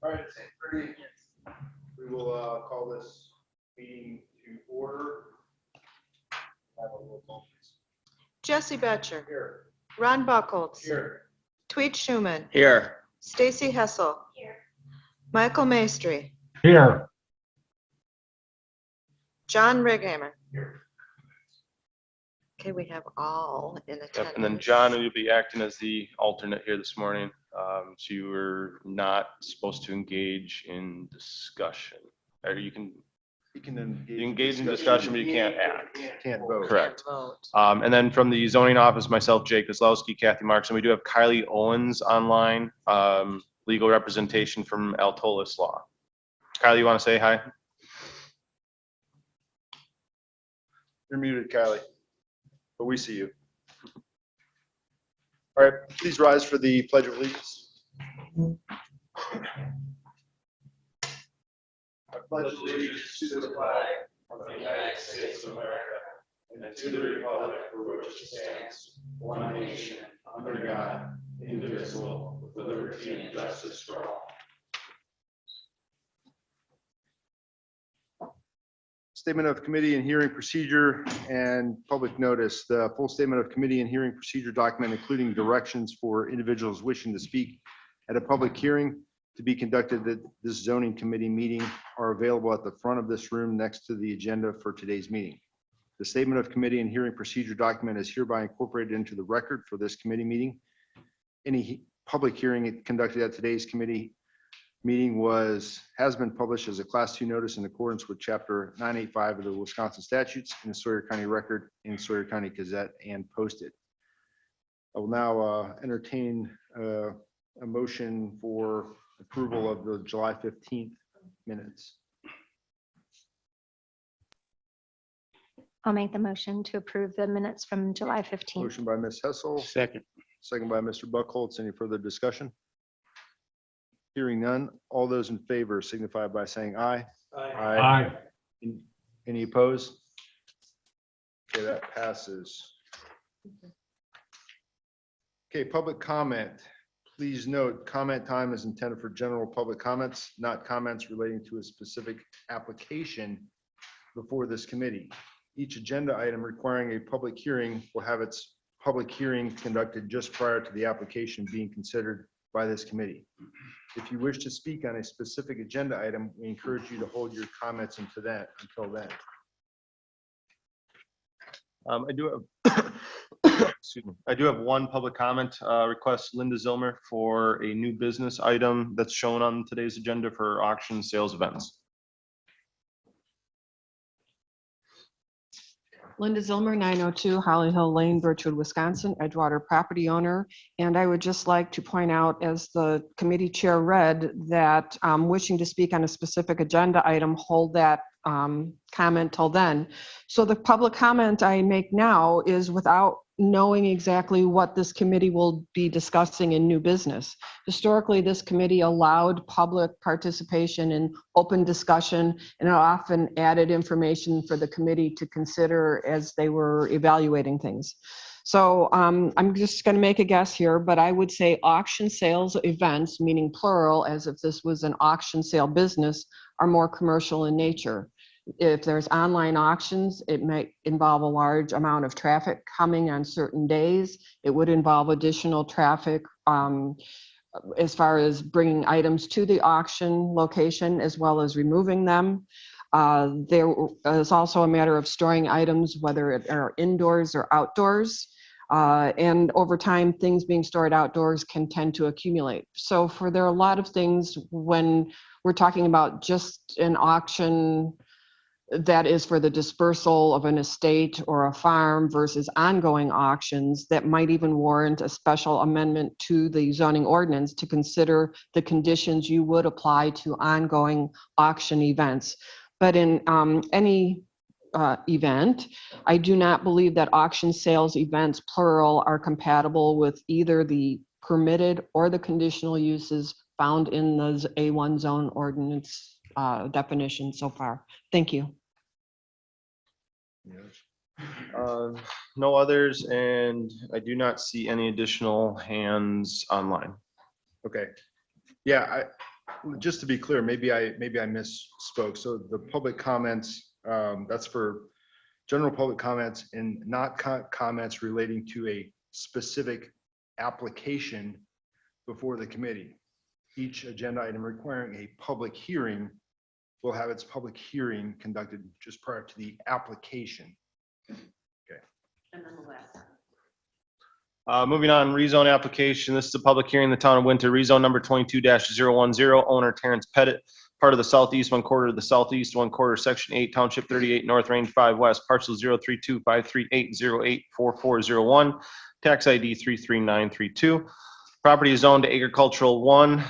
All right, it's 8:30. We will call this meeting to order. Have a roll call, please. Jesse Betcher. Here. Ron Buckholz. Here. Tweet Schumann. Here. Stacy Hessel. Here. Michael Maestri. Here. John Righammer. Here. Okay, we have all in attendance. Yep. And then John, you'll be acting as the alternate here this morning. So you were not supposed to engage in discussion. Or you can engage in discussion, but you can't act. Can't vote. Correct. Vote. And then from the zoning office, myself, Jake Kozlowski, Kathy Marks, and we do have Kylie Owens online, legal representation from Altolis Law. Kylie, you want to say hi? You're muted, Kylie, but we see you. All right, please rise for the Pledge of Allegiance. I pledge allegiance to the flag of the United States of America and to the republic for which it stands, one nation, under God, indivisible, with liberty and justice for all. Statement of committee and hearing procedure and public notice. The full statement of committee and hearing procedure document, including directions for individuals wishing to speak at a public hearing to be conducted at this zoning committee meeting, are available at the front of this room next to the agenda for today's meeting. The statement of committee and hearing procedure document is hereby incorporated into the record for this committee meeting. Any public hearing conducted at today's committee meeting has been published as a Class 2 notice in accordance with Chapter 985 of the Wisconsin statutes in the Sawyer County Record and Sawyer County Gazette and posted. I will now entertain a motion for approval of the July 15th minutes. I'll make the motion to approve the minutes from July 15th. Motion by Ms. Hessel, Second. second by Mr. Buckholz. Any further discussion? Hearing none, all those in favor signify by saying aye. Aye. Any opposed? Okay, that passes. Okay, public comment. Please note, comment time is intended for general public comments, not comments relating to a specific application before this committee. Each agenda item requiring a public hearing will have its public hearing conducted just prior to the application being considered by this committee. If you wish to speak on a specific agenda item, we encourage you to hold your comments until then. I do have, excuse me. I do have one public comment request. Linda Zilmer for a new business item that's shown on today's agenda for auction sales events. Linda Zilmer, 902 Holly Hill Lane, Birchwood, Wisconsin, Edgewater property owner. And I would just like to point out, as the committee chair read, that wishing to speak on a specific agenda item, hold that comment till then. So the public comment I make now is without knowing exactly what this committee will be discussing in new business. Historically, this committee allowed public participation in open discussion, and it often added information for the committee to consider as they were evaluating things. So I'm just going to make a guess here, but I would say auction sales events, meaning plural, as if this was an auction sale business, are more commercial in nature. If there's online auctions, it might involve a large amount of traffic coming on certain days. It would involve additional traffic as far as bringing items to the auction location as well as removing them. There is also a matter of storing items, whether it are indoors or outdoors. And over time, things being stored outdoors can tend to accumulate. So there are a lot of things when we're talking about just an auction that is for the dispersal of an estate or a farm versus ongoing auctions that might even warrant a special amendment to the zoning ordinance to consider the conditions you would apply to ongoing auction events. But in any event, I do not believe that auction sales events, plural, are compatible with either the permitted or the conditional uses found in the A1 zone ordinance definition so far. Thank you. No others, and I do not see any additional hands online. Okay. Yeah, Just to be clear, maybe I misspoke. So the public comments, that's for general public comments and not comments relating to a specific application before the committee. Each agenda item requiring a public hearing will have its public hearing conducted just prior to the application. Moving on, rezone application. This is a public hearing in the town of Winter, rezone number 22-010, owner Terrence Pettit, part of the southeast 1/4 of the southeast 1/4, section 8, township 38, north, range 5 west, parcel 032-538-084401, tax ID 33932. Property is zoned to agricultural 1.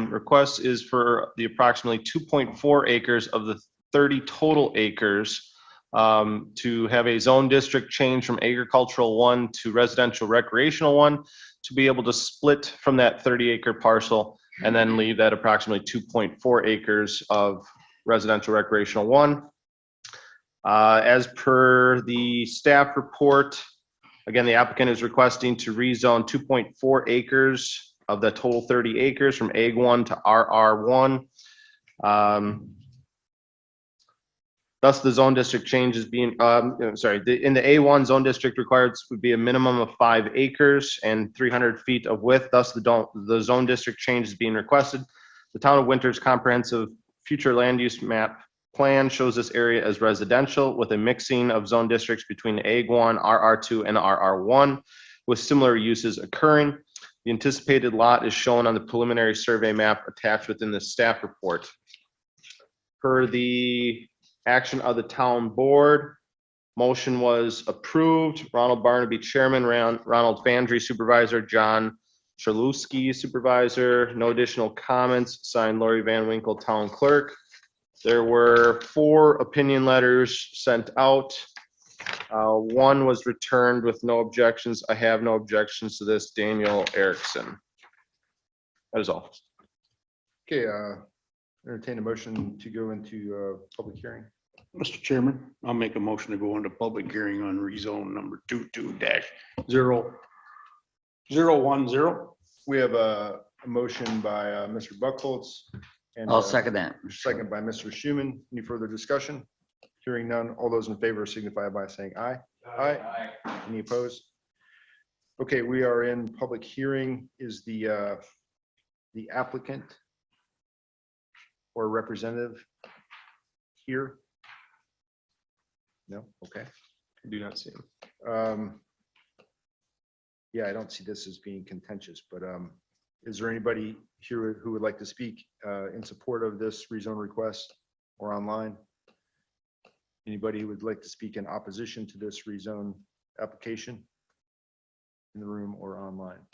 Request is for the approximately 2.4 acres of the 30 total acres to have a zone district change from agricultural 1 to residential recreational 1, to be able to split from that 30-acre parcel and then leave that approximately 2.4 acres of residential recreational 1. As per the staff report, again, the applicant is requesting to rezone 2.4 acres of the total 30 acres from Ag 1 to RR1. Thus, the zone district change is being, in the A1 zone district required would be a minimum of 5 acres and 300 feet of width. Thus, the zone district change is being requested. The town of Winter's comprehensive future land use map plan shows this area as residential with a mixing of zone districts between Ag1, RR2, and RR1 with similar uses occurring. The anticipated lot is shown on the preliminary survey map attached within the staff report. Per the action of the town board, motion was approved. Ronald Barnaby, chairman, Ronald Fandry, supervisor, John Chalewski, supervisor. No additional comments. Signed, Lori Van Winkle, town clerk. There were 4 opinion letters sent out. 1 was returned with no objections. I have no objections to this. Daniel Erickson. That is all. Okay, entertain a motion to go into public hearing. Mr. Chairman, I'll make a motion to go into public hearing on rezone number 22-010. We have a motion by Mr. Buckholz and I'll second that. second by Mr. Schuman. Any further discussion? Hearing none. All those in favor signify by saying aye. Aye. Any opposed? Okay, we are in public hearing. Is the applicant or representative here? No? Okay. I do not see him. Yeah, I don't see this as being contentious, but is there anybody here who would like to speak in support of this rezone request or online? Anybody who would like to speak in opposition to this rezone application in the room or online?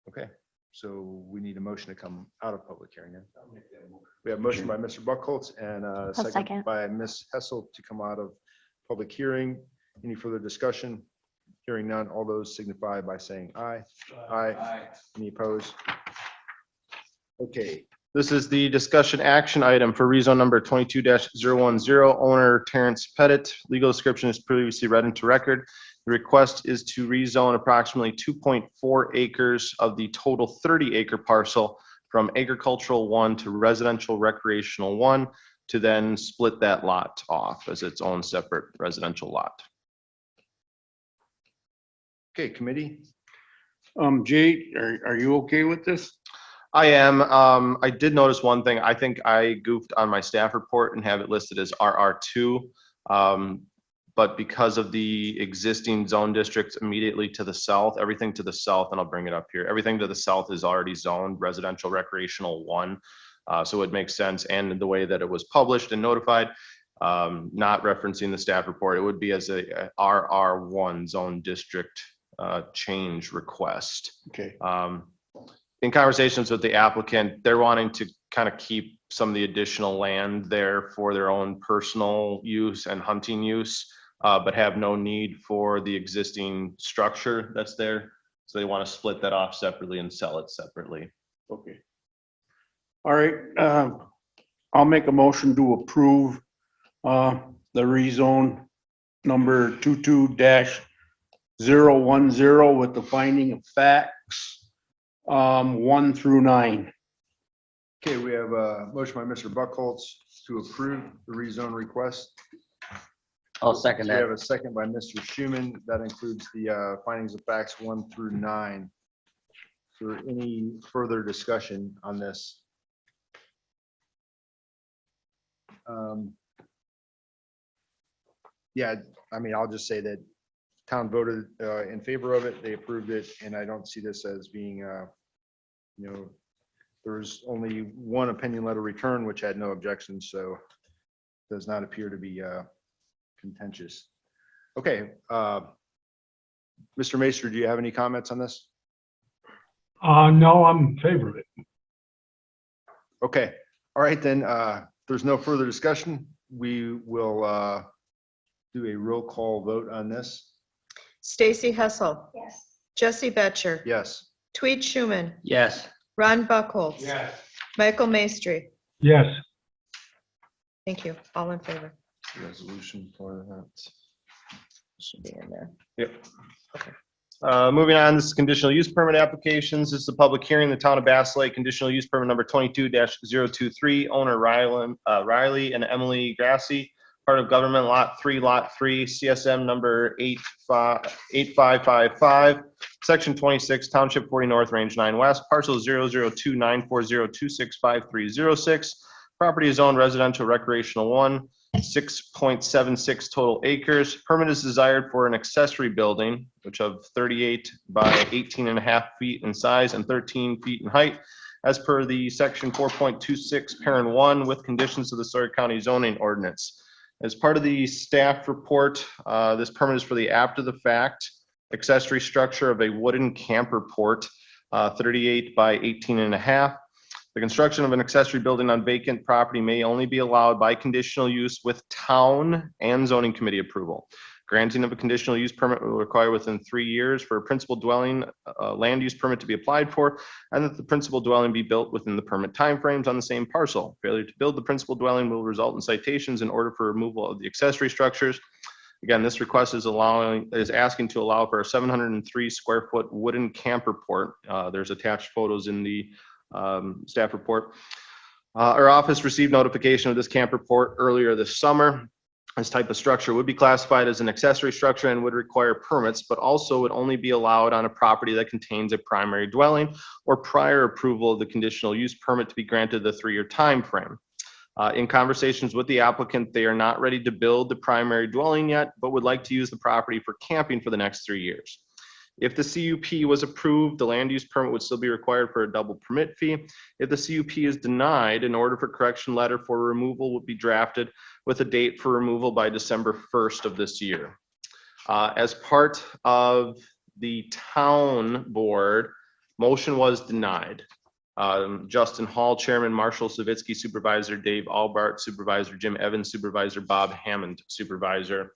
Okay, so we need a motion to come out of public hearing. We have a motion by Mr. Buckholz and a second second. by Ms. Hessel to come out of public hearing. Any further discussion? Hearing none, all those signify by saying aye. Aye. Any opposed? Okay, This is the discussion action item for rezone number 22-010, owner Terrence Pettit. Legal description is previously read into record. The request is to rezone approximately 2.4 acres of the total 30-acre parcel from agricultural 1 to residential recreational 1, to then split that lot off as its own separate residential lot. okay, committee. Jay, are you okay with this? I am. I did notice one thing. I think I goofed on my staff report and have it listed as RR2. But because of the existing zone districts immediately to the south, everything to the south, and I'll bring it up here, everything to the south is already zoned residential recreational 1. So it makes sense. And the way that it was published and notified, not referencing the staff report, it would be as a RR1 zone district change request. Okay. In conversations with the applicant, they're wanting to kind of keep some of the additional land there for their own personal use and hunting use, but have no need for the existing structure that's there. So they want to split that off separately and sell it separately. Okay. All right. I'll make a motion to approve the rezone number 22-010 with the finding of facts 1 through 9. Okay, we have a motion by Mr. Buckholz to approve the rezone request. I'll second We have that. a second by Mr. Schuman. That includes the findings of facts 1 through 9. Is there any further discussion on this? Yeah, I mean, I'll just say that town voted in favor of it. They approved it, and I don't see this as being, there's only one opinion letter return, which had no objections, so does not appear to be contentious. Okay, Mr. Maester, do you have any comments on this? No, I'm in favor of it. Okay, all right, then, there's no further discussion. We will do a roll call vote on this. Stacy Hessel, Yes. Jesse Betcher, Yes. Tweet Schuman, Yes. Ron Buckholz, Michael Maestri. Yes. Thank you. All in favor. Resolution for that. Should be in there. Yep. Moving on, this is conditional use permit applications. This is the public hearing, the town of Bass Lake, conditional use permit number 22-023, owner Riley and Emily Grassi, part of government lot 3, CSM number 8555, section 26, township 40 north, range 9 west, parcel 0029402653006. Property is owned residential recreational 1, 6.76 total acres. Permit is desired for an accessory building, which of 38 by 18.5 feet in size and 13 feet in height, as per the section 4.26 parent 1 with conditions of the Sawyer County zoning ordinance. As part of the staff report, this permit is for the after the fact accessory structure of a wooden camper port, 38 by 18.5. The construction of an accessory building on vacant property may only be allowed by conditional use with town and zoning committee approval. Granting of a conditional use permit will require within 3 years for a principal dwelling land use permit to be applied for, and that the principal dwelling be built within the permit timeframes on the same parcel. Failure to build the principal dwelling will result in citations in order for removal of the accessory structures. Again, this request is asking to allow for a 703 square foot wooden camper port. There's attached photos in the staff report. Our office received notification of this camper port earlier this summer. This type of structure would be classified as an accessory structure and would require permits, but also would only be allowed on a property that contains a primary dwelling or prior approval of the conditional use permit to be granted the 3-year time frame. In conversations with the applicant, they are not ready to build the primary dwelling yet, but would like to use the property for camping for the next 3 years. If the CUP was approved, the land use permit would still be required for a double permit fee. If the CUP is denied, an order for correction letter for removal would be drafted with a date for removal by December 1st of this year. As part of the town board, motion was denied. Justin Hall, Chairman, Marshall Savitsky, Supervisor, Dave Albart, Supervisor, Jim Evans, Supervisor, Bob Hammond, Supervisor.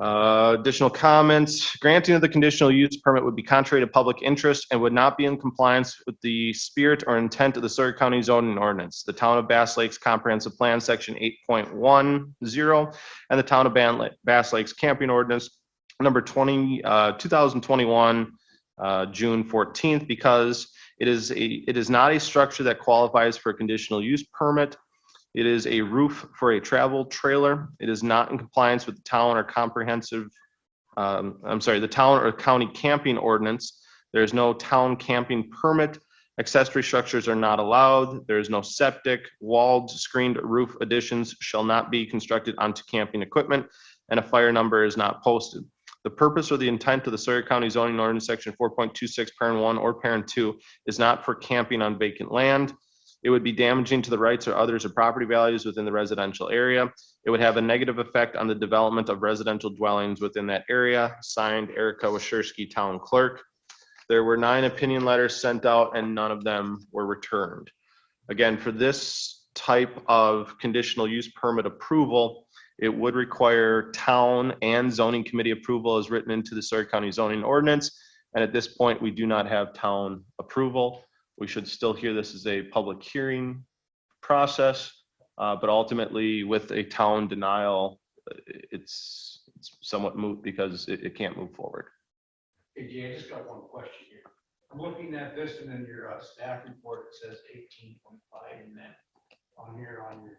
Additional comments. Granting of the conditional use permit would be contrary to public interest and would not be in compliance with the spirit or intent of the Sawyer County zoning ordinance, the Town of Bass Lake's comprehensive plan, section 8.10, and the Town of Bass Lake's camping ordinance number 2021, June 14th, because it is not a structure that qualifies for a conditional use permit. It is a roof for a travel trailer. It is not in compliance with the town or the town or county camping ordinance. There is no town camping permit. Accessory structures are not allowed. There is no septic. Walled, screened roof additions shall not be constructed onto camping equipment, and a fire number is not posted. The purpose or the intent of the Sawyer County zoning ordinance section 4.26 parent 1 or parent 2 is not for camping on vacant land. It would be damaging to the rights or others or property values within the residential area. It would have a negative effect on the development of residential dwellings within that area. Signed, Erica Waschirsky, Town Clerk. There were 9 opinion letters sent out and none of them were returned. Again, for this type of conditional use permit approval, it would require town and zoning committee approval as written into the Sawyer County zoning ordinance. And at this point, we do not have town approval. We should still hear this as a public hearing process, but ultimately with a town denial, it's somewhat moot because it can't move forward. Hey, Jay, I just got one question here. I'm looking at this and then your staff report, it says 18.5 and then on here on the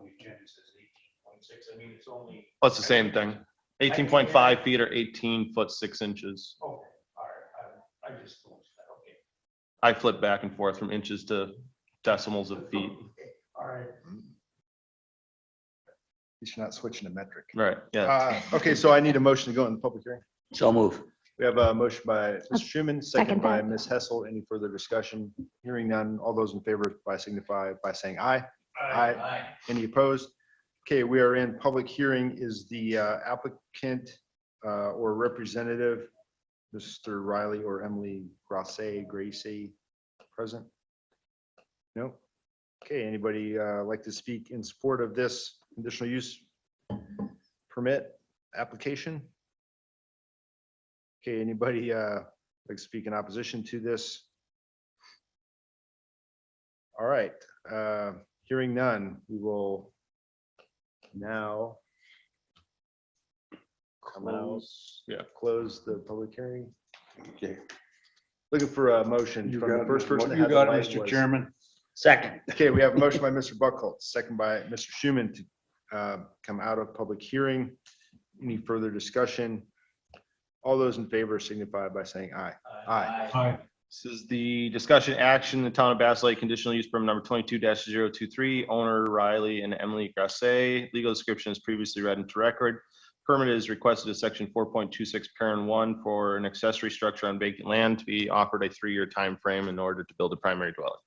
agenda it says 18.6. I mean, it's only. Oh, it's the same thing. 18.5 feet or 18 foot 6 inches. Okay, all right, I just noticed that, okay. I flip back and forth from inches to decimals of feet. All right. You should not switch into metric. Right, yeah. Okay, so I need a motion to go in the public hearing. So move. We have a motion by Mr. Schuman, second second by that. Ms. Hessel. Any further discussion? Hearing none. All those in favor by signify by saying aye. Aye. Any opposed? Okay, we are in public hearing. Is the applicant or representative, Mr. Riley or Emily Gracie present? No? Okay, anybody like to speak in support of this conditional use permit application? Okay, anybody like to speak in opposition to this? All right, hearing none, we will now Close. Yeah. close the public hearing. Okay. Looking for a motion You from the got first person. it, to have the light Mr. was- Chairman. Second. Okay, we have a motion by Mr. Buckholz, second by Mr. Schuman to come out of public hearing. Any further discussion? All those in favor signify by saying aye. Aye. Aye. This is the discussion action, the town of Bass Lake conditional use permit number 22-023, owner Riley and Emily Grasse. Legal description is previously read into record. Permit is requested as section 4.26 parent 1 for an accessory structure on vacant land to be offered a 3-year time frame in order to build a primary dwelling.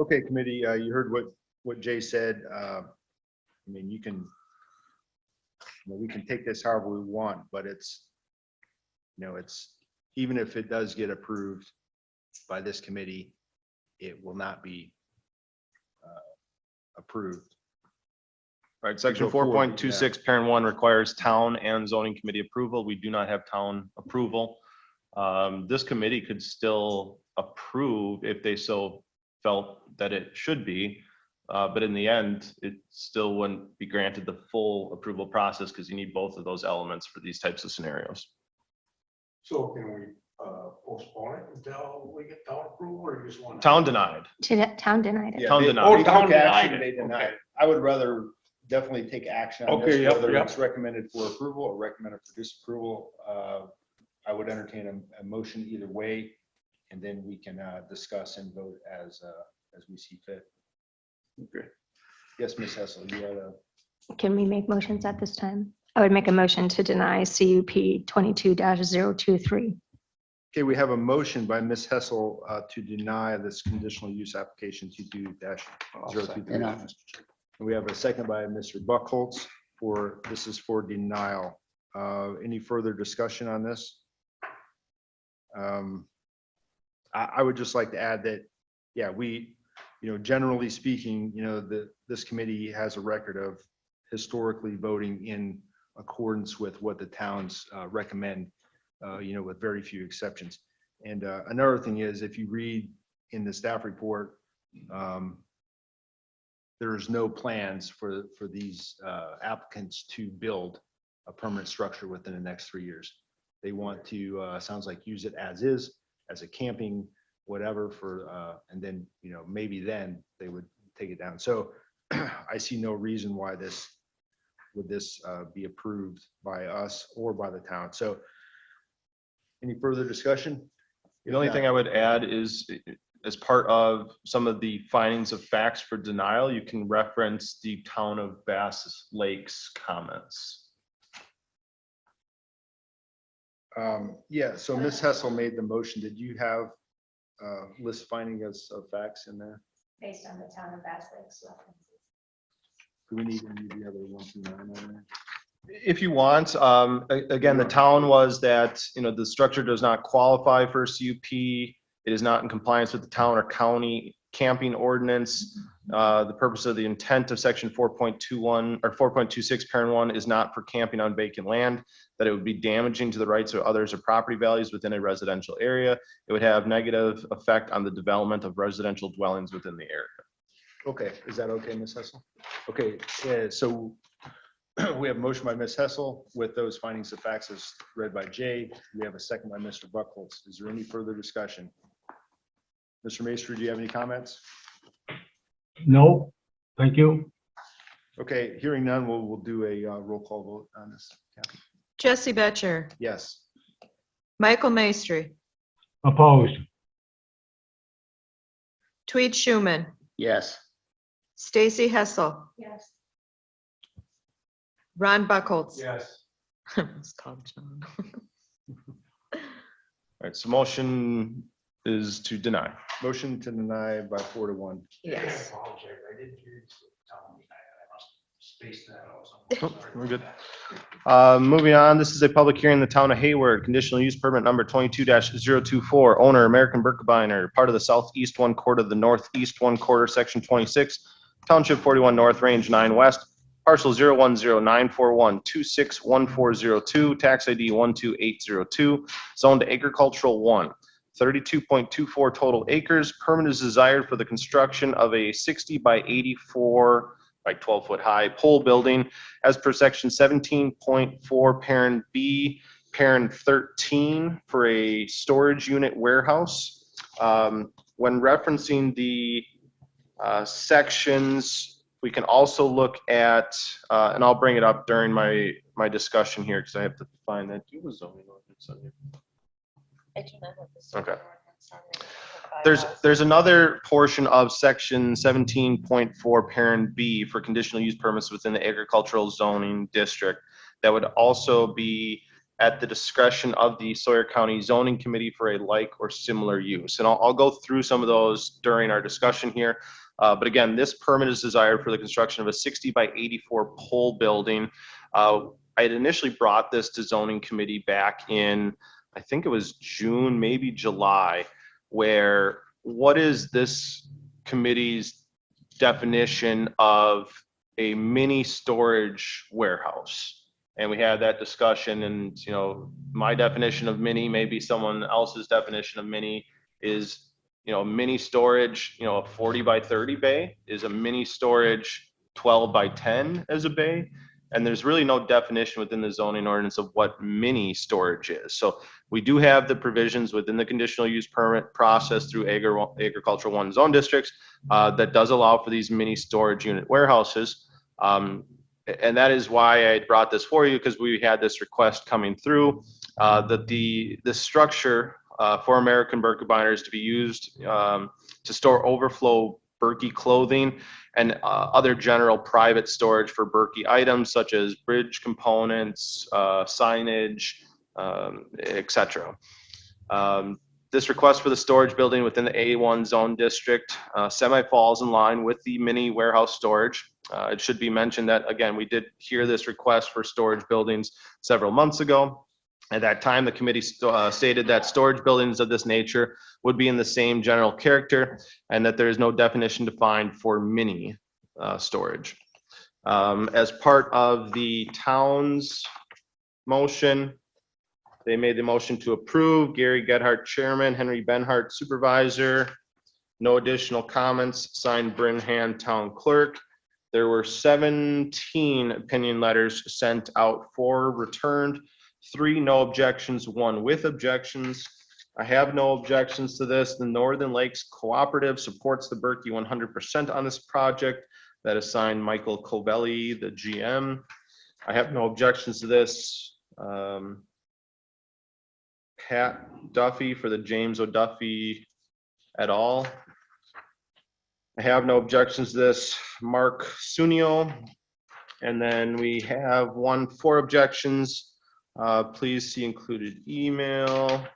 Okay, committee, you heard what Jay said. I mean, we can take this however we want, but it's, even if it does get approved by this committee, it will not be approved. Right, section Go forward, 4.26 parent 1 requires town and zoning committee approval. We do not have town approval. This committee could still approve if they so felt that it should be. But in the end, it still wouldn't be granted the full approval process because you need both of those elements for these types of scenarios. So can we postpone it until we get town approval or you just want? Town denied. Town denied it. Town they- denied. they Oh, town took action, denied it. they denied Okay. it. I would rather definitely take action on Okay, this, yep, whether yep. it's recommended for approval or recommended for disapproval. I would entertain a motion either way, and then we can discuss and vote as we see fit. Okay. Yes, Ms. Hessel, you had a, Can we make motions at this time? I would make a motion to deny CUP 22-023. okay, we have a motion by Ms. Hessel to deny this conditional use application 22-023. And, And we have a second by Mr. Buckholz this is for denial. Any further discussion on this? I would just like to add that, yeah, generally speaking, this committee has a record of historically voting in accordance with what the towns recommend, with very few exceptions. And another thing is, if you read in the staff report, there's no plans for these applicants to build a permanent structure within the next 3 years. They want to, sounds like, use it as is, as a camping, whatever and then, maybe then they would take it down. So I see no reason why this would be approved by us or by the town. So any further discussion? The only thing I would add is, as part of some of the findings of facts for denial, you can reference the town of Bass Lake's comments. Yeah, so Ms. Hessel made the motion. Did you have list finding of facts in there? Based on the town of Bass Lake's. Do we need any of the other 1 through 9 on there? If you want, again, the town was that, the structure does not qualify for CUP. It is not in compliance with the town or county camping ordinance. The purpose of the intent of section 4.21 or 4.26 parent 1 is not for camping on vacant land, that it would be damaging to the rights of others or property values within a residential area. It would have negative effect on the development of residential dwellings within the area. Okay, is that okay, Ms. Hessel? Okay, so We have a motion by Ms. Hessel with those findings of facts as read by Jay. We have a second by Mr. Buckholz. Is there any further discussion? Mr. Maestri, do you have any comments? No, thank you. Okay, hearing none, we'll do a roll call vote on this. Kathy? Jesse Betcher, Yes. Michael Maestri, Opposed. Tweed Schuman, Yes. Stacy Hessel, Yes. Ron Buckholz. Yes. It's called John. All right, so motion is to deny. Motion to deny by 4-1. Yes. I apologize. I didn't hear you tell me. I must space that out. Oh, we're good. Moving on, this is a public hearing in the town of Hayward, conditional use permit number 22-024, owner American Birkebeiner, part of the southeast one quarter, the northeast one quarter, section 26, township 41 north, range 9 west, parcel 010-941-261402, tax ID 12802, zoned agricultural 1. 32.24 total acres. Permit is desired for the construction of a 60 by 84 by 12 foot high pole building as per section 17.4 parent B, parent 13 for a storage unit warehouse. When referencing the sections, we can also look at, and I'll bring it up during my discussion here because I have to find that. Do a zoning ordinance on here. I do not have this. Okay. ordinance on there. There's another portion of section 17.4 parent B for conditional use permits within the agricultural zoning district that would also be at the discretion of the Sawyer County Zoning Committee for a like or similar use. And I'll go through some of those during our discussion here. But again, this permit is desired for the construction of a 60 by 84 pole building. I had initially brought this to zoning committee back in, I think it was June, maybe July, where what is this committee's definition of a mini storage warehouse? And we had that discussion, and you know, my definition of mini, maybe someone else's definition of mini is, you know, mini storage, you know, a 40 by 30 bay is a mini storage 12 by 10 as a bay. And there's really no definition within the zoning ordinance of what mini storage is. So we do have the provisions within the conditional use permit process through agricultural one zone districts that does allow for these mini storage unit warehouses. And that is why I brought this for you, because we had this request coming through that the structure for American Birkebeiners to be used to store overflow Berkey clothing and other general private storage for Berkey items such as bridge components, signage, etc. This request for the storage building within the A1 zone district semi falls in line with the mini warehouse storage. It should be mentioned that, again, we did hear this request for storage buildings several months ago. At that time, the committee stated that storage buildings of this nature would be in the same general character and that there is no definition defined for mini storage. As part of the town's motion, they made the motion to approve. Gary Gedhart, chairman, Henry Benhart, supervisor. No additional comments. Signed Brinhan, town clerk. There were 17 opinion letters sent out, 4 returned. 3 no objections, 1 with objections. I have no objections to this. The Northern Lakes Cooperative supports the Berkey 100% on this project. That is signed Michael Covelli, the GM. I have no objections to this. Pat Duffy for the James O'Duffy et al. I have no objections to this. Mark Sunio. And then we have 4 objections. Please see included email.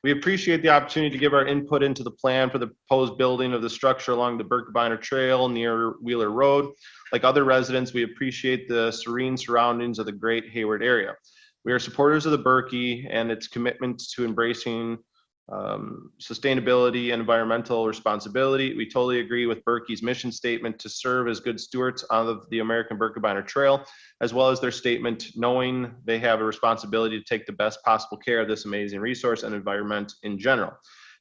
We appreciate the opportunity to give our input into the plan for the proposed building of the structure along the Birkebeiner Trail near Wheeler Road. Like other residents, we appreciate the serene surroundings of the great Hayward area. We are supporters of the Berkey and its commitment to embracing sustainability and environmental responsibility. We totally agree with Berkey's mission statement to serve as good stewards of the American Birkebeiner Trail, as well as their statement knowing they have a responsibility to take the best possible care of this amazing resource and environment in general.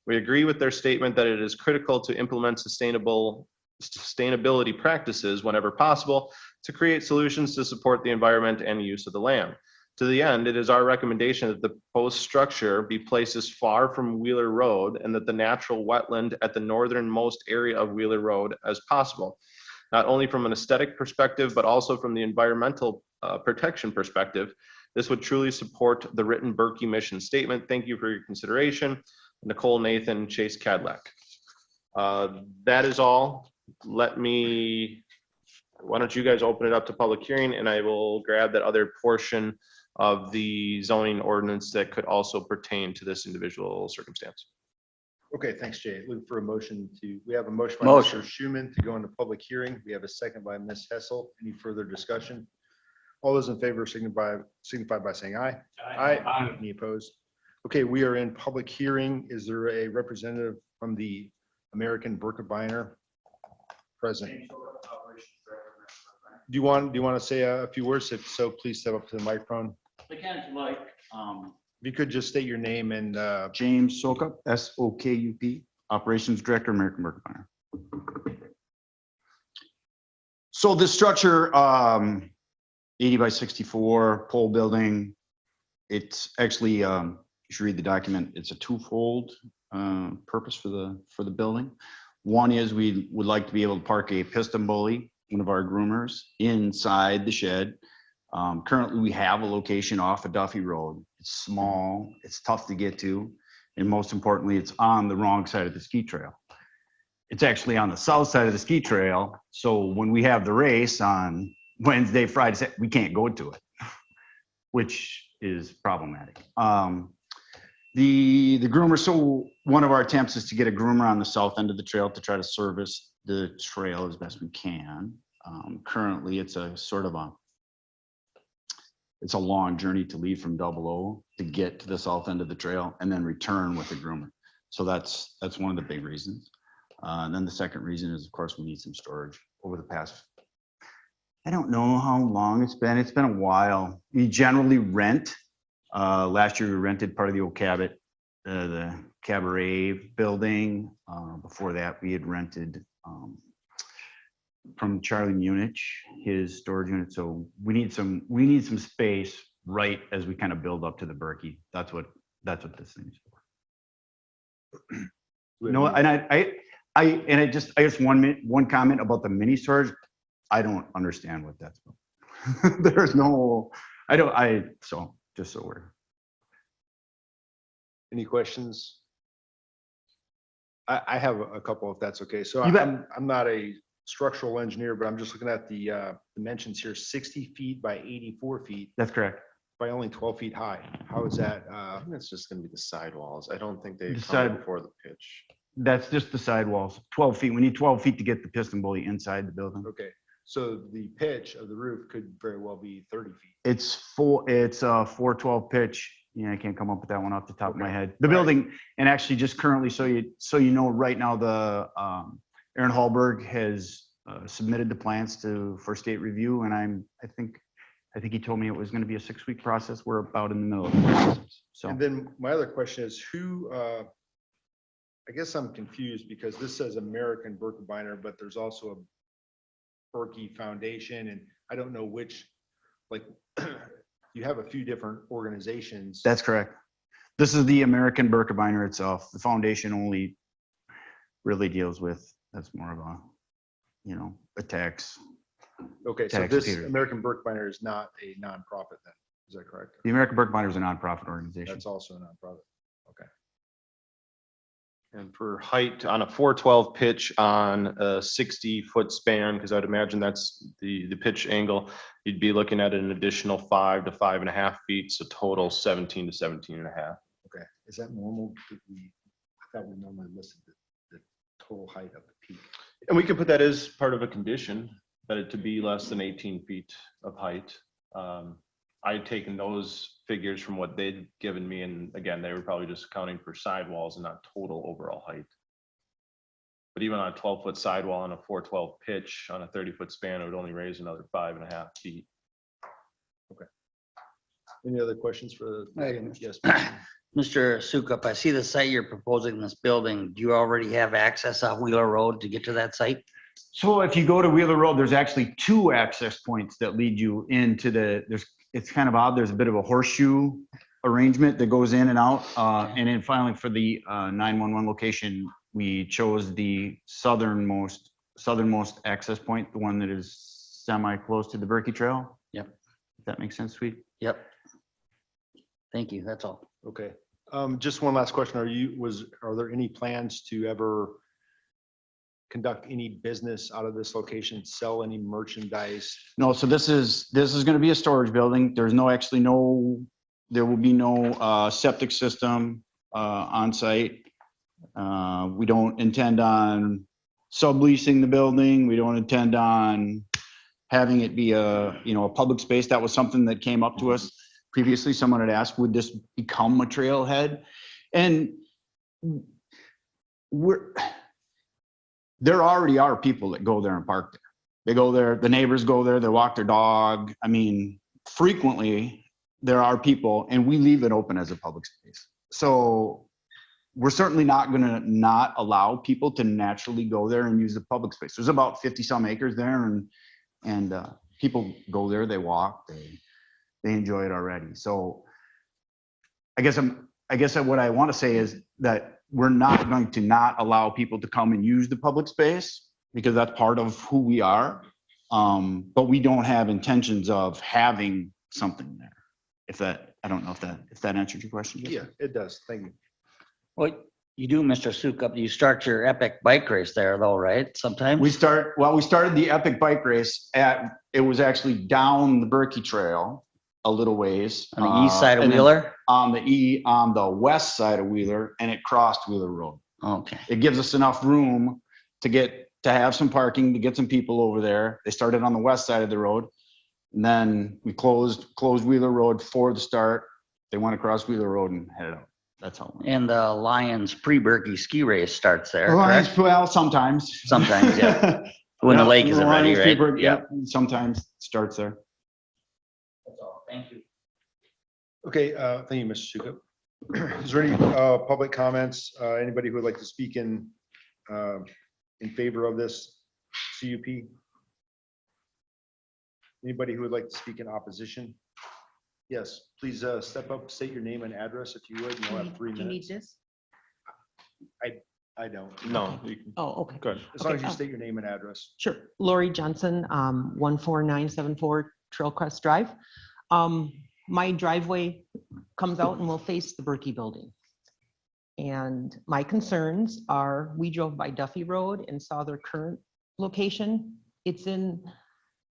We agree with their statement that it is critical to implement sustainability practices whenever possible, to create solutions to support the environment and use of the land. To the end, it is our recommendation that the proposed structure be placed as far from Wheeler Road and that the natural wetland at the northernmost area of Wheeler Road as possible, not only from an aesthetic perspective, but also from the environmental protection perspective. This would truly support the written Berkey mission statement. Thank you for your consideration. Nicole Nathan, Chase Cadillac. That is all. Why don't you guys open it up to public hearing, and I will grab that other portion of the zoning ordinance that could also pertain to this individual circumstance. Okay, thanks, Jay. Looking for a motion we have a motion by Motion. Mr. Schuman to go into public hearing. We have a second by Ms. Hessel. Any further discussion? All those in favor signify by saying aye. Aye. Any opposed? Okay, we are in public hearing. Is there a representative from the American Birkebeiner present? Do you want to say a few words? If so, please step up to the microphone. If you could just state your name and James Sokup, S-O-K-U-P, Operations Director, American Birkebeiner. So this structure, 80 by 64 pole building, it's actually, you should read the document. It's a twofold purpose for the building. One is we would like to be able to park a piston bully, one of our groomers, inside the shed. Currently, we have a location off of Duffy Road. It's small, it's tough to get to, and most importantly, it's on the wrong side of the ski trail. It's actually on the south side of the ski trail, so when we have the race on Wednesday, Friday, Saturday, we can't go to it, which is problematic. The groomer, so one of our attempts is to get a groomer on the south end of the trail to try to service the trail as best we can. Currently, it's a sort of it's a long journey to leave from 00 to get to the south end of the trail and then return with a groomer. So that's one of the big reasons. And then the second reason is, of course, we need some storage. Over the past, I don't know how long it's been. It's been a while. We generally rent. Last year we rented part of the old the Cabaret building. Before that, we had rented from Charlie Munich, his storage unit. So we need some space right as we kind of build up to the Berkey. That's what this thing is for. No, and I just one comment about the mini storage. I don't understand what that's about. There's no, so just so we're. any questions? I have a couple, if that's okay. So You bet. I'm not a structural engineer, but I'm just looking at the dimensions here, 60 feet by 84 feet That's correct. by only 12 feet high. How is that? I think that's just gonna be the sidewalls. I don't think they The come side- before the pitch. That's just the sidewalls, 12 feet. We need 12 feet to get the piston bully inside the building. Okay, so the pitch of the roof could very well be 30 feet. It's 412 pitch. Yeah, I can't come up with that one off the top of my Okay. head. The All right. building, and actually just currently, so you know, right now, the Aaron Hallberg has submitted the plans for state review, and I think he told me it was going to be a 6-week process. We're about in the middle of the process. So And then my other question is I guess I'm confused because this says American Birkebeiner, but there's also a Berkey Foundation, and I don't know which, like, you have a few different organizations. that's correct. This is the American Birkebeiner itself. The foundation only really deals with, that's more of a tax. Okay, so tax this Peter. American Birkebeiner is not a nonprofit then, is that correct? The American Birkebeiner is a nonprofit organization. That's also a nonprofit. Okay. And for height on a 412 pitch on a 60-foot span, because I'd imagine that's the pitch angle, you'd be looking at an additional 5 to 5.5 feet, so total 17 to 17.5. Okay, is that normal? I thought we normally listed the total height of the peak. And we could put that as part of a condition, that it to be less than 18 feet of height. I'd taken those figures from what they'd given me, and again, they were probably just accounting for sidewalls and not total overall height. But even on a 12-foot sidewall on a 412 pitch on a 30-foot span, it would only raise another 5.5 feet. Any other questions for? Yes. Mr. Sukup, I see the site you're proposing this building. Do you already have access off Wheeler Road to get to that site? So if you go to Wheeler Road, there's actually two access points that lead you into it's kind of odd. There's a bit of a horseshoe arrangement that goes in and out. And then finally for the 911 location, we chose the southernmost access point, the one that is semi-close to the Berkey Trail. Yep. If that makes sense, sweet. Yep. Thank you, that's all. Okay. Just one last question. Are there any plans to ever conduct any business out of this location, sell any merchandise? No, so this is going to be a storage building. There will be no septic system on site. We don't intend on subleasing the building. We don't intend on having it be a public space. That was something that came up to us previously. Someone had asked, would this become a trailhead? And there already are people that go there and park there. They go there, the neighbors go there, they walk their dog. I mean, frequently there are people, and we leave it open as a public space. So we're certainly not going to not allow people to naturally go there and use the public space. There's about 50 some acres there, and people go there, they walk, they enjoy it already. So I guess what I want to say is that we're not going to not allow people to come and use the public space because that's part of who we are. But we don't have intentions of having something there. I don't know if that answered your question. Yeah, it does. Thank you. Well, you do, Mr. Sukup, you start your epic bike race there though, right? Sometimes? We started the epic bike race it was actually down the Berkey Trail a little ways. On the east side of and then Wheeler? On the west side of Wheeler, and it crossed Wheeler Road. Okay. It gives us enough room to have some parking, to get some people over there. They started on the west side of the road. And then we closed Wheeler Road for the start. They went across Wheeler Road and headed out. That's how. And the Lions pre-Berkey ski race starts there, Lions, correct? well, sometimes. Sometimes, yeah. When the lake isn't ready, right? Yeah, sometimes starts there. That's all. Thank you. Okay, thank you, Mr. Sukup. Is there any public comments? Anybody who would like to speak in favor of this CUP? Anybody who would like to speak in opposition? Yes, please step up, state your name and address if you would, and you'll have 3 Do you need minutes. this? I don't. No, you can, Oh, okay. go ahead. As long as you Okay, state your name and address. Sure. Lori Johnson, 14974 Trailcrest Drive. My driveway comes out and will face the Berkey building. And my concerns are, we drove by Duffy Road and saw their current location. It's in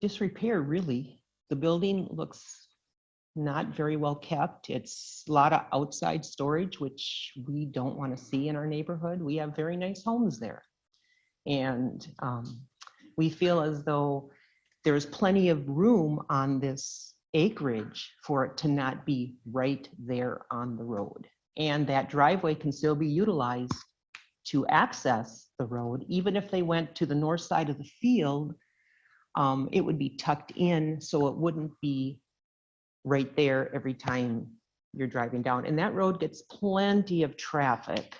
disrepair, really. The building looks not very well kept. It's a lot of outside storage, which we don't want to see in our neighborhood. We have very nice homes there. And we feel as though there's plenty of room on this acreage for it to not be right there on the road. And that driveway can still be utilized to access the road. Even if they went to the north side of the field, it would be tucked in, so it wouldn't be right there every time you're driving down. And that road gets plenty of traffic.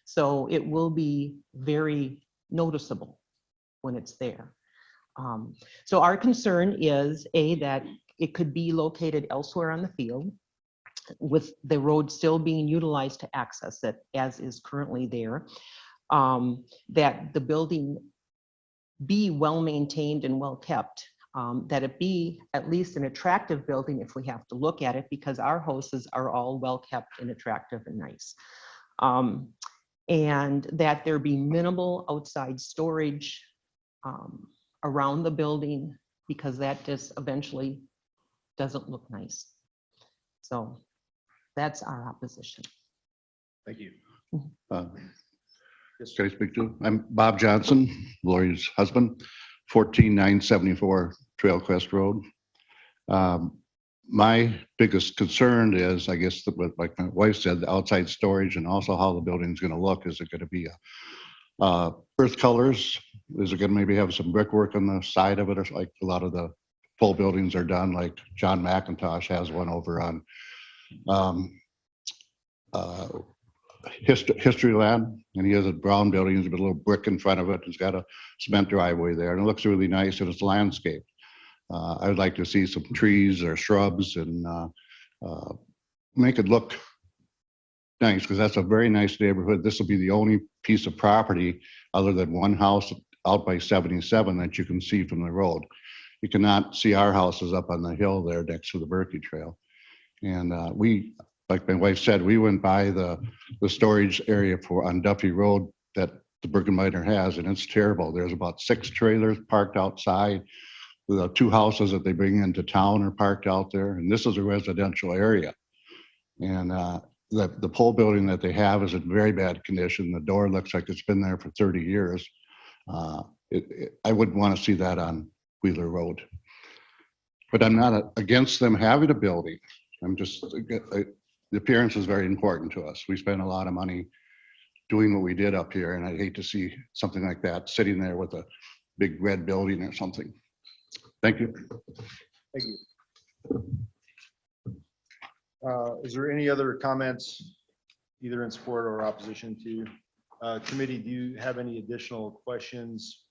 So it will be very noticeable when it's there. So our concern is that it could be located elsewhere on the field with the road still being utilized to access it as is currently there. That the building be well-maintained and well-kept. That it be at least an attractive building if we have to look at it, because our houses are all well-kept and attractive and nice. And that there be minimal outside storage around the building, because that just eventually doesn't look nice. So that's our opposition. Thank you. Can I speak to? I'm Bob Johnson, Lori's husband, 14974 Trailcrest Road. My biggest concern is, I guess, like my wife said, the outside storage and also how the building's going to look. Is it going to be earth colors? Is it going to maybe have some brickwork on the side of it, or like a lot of the full buildings are done, like John McIntosh has one over on history land, and he has a brown building, he's got a little brick in front of it, he's got a cement driveway there, and it looks really nice, and it's landscape. I would like to see some trees or shrubs and make it look nice, because that's a very nice neighborhood. This will be the only piece of property other than one house out by 77 that you can see from the road. You cannot see our houses up on the hill there next to the Berkey Trail. And we, like my wife said, we went by the storage area on Duffy Road that the Birkenmeier has, and it's terrible. There's about 6 trailers parked outside. The 2 houses that they bring into town are parked out there, and this is a residential area. And the pole building that they have is in very bad condition. The door looks like it's been there for 30 years. I wouldn't want to see that on Wheeler Road. But I'm not against them having a building. I'm just, the appearance is very important to us. We spent a lot of money doing what we did up here, and I'd hate to see something like that sitting there with a big red building or something. Thank you. Thank you. Is there any other comments, either in support or opposition to committee? Do you have any additional questions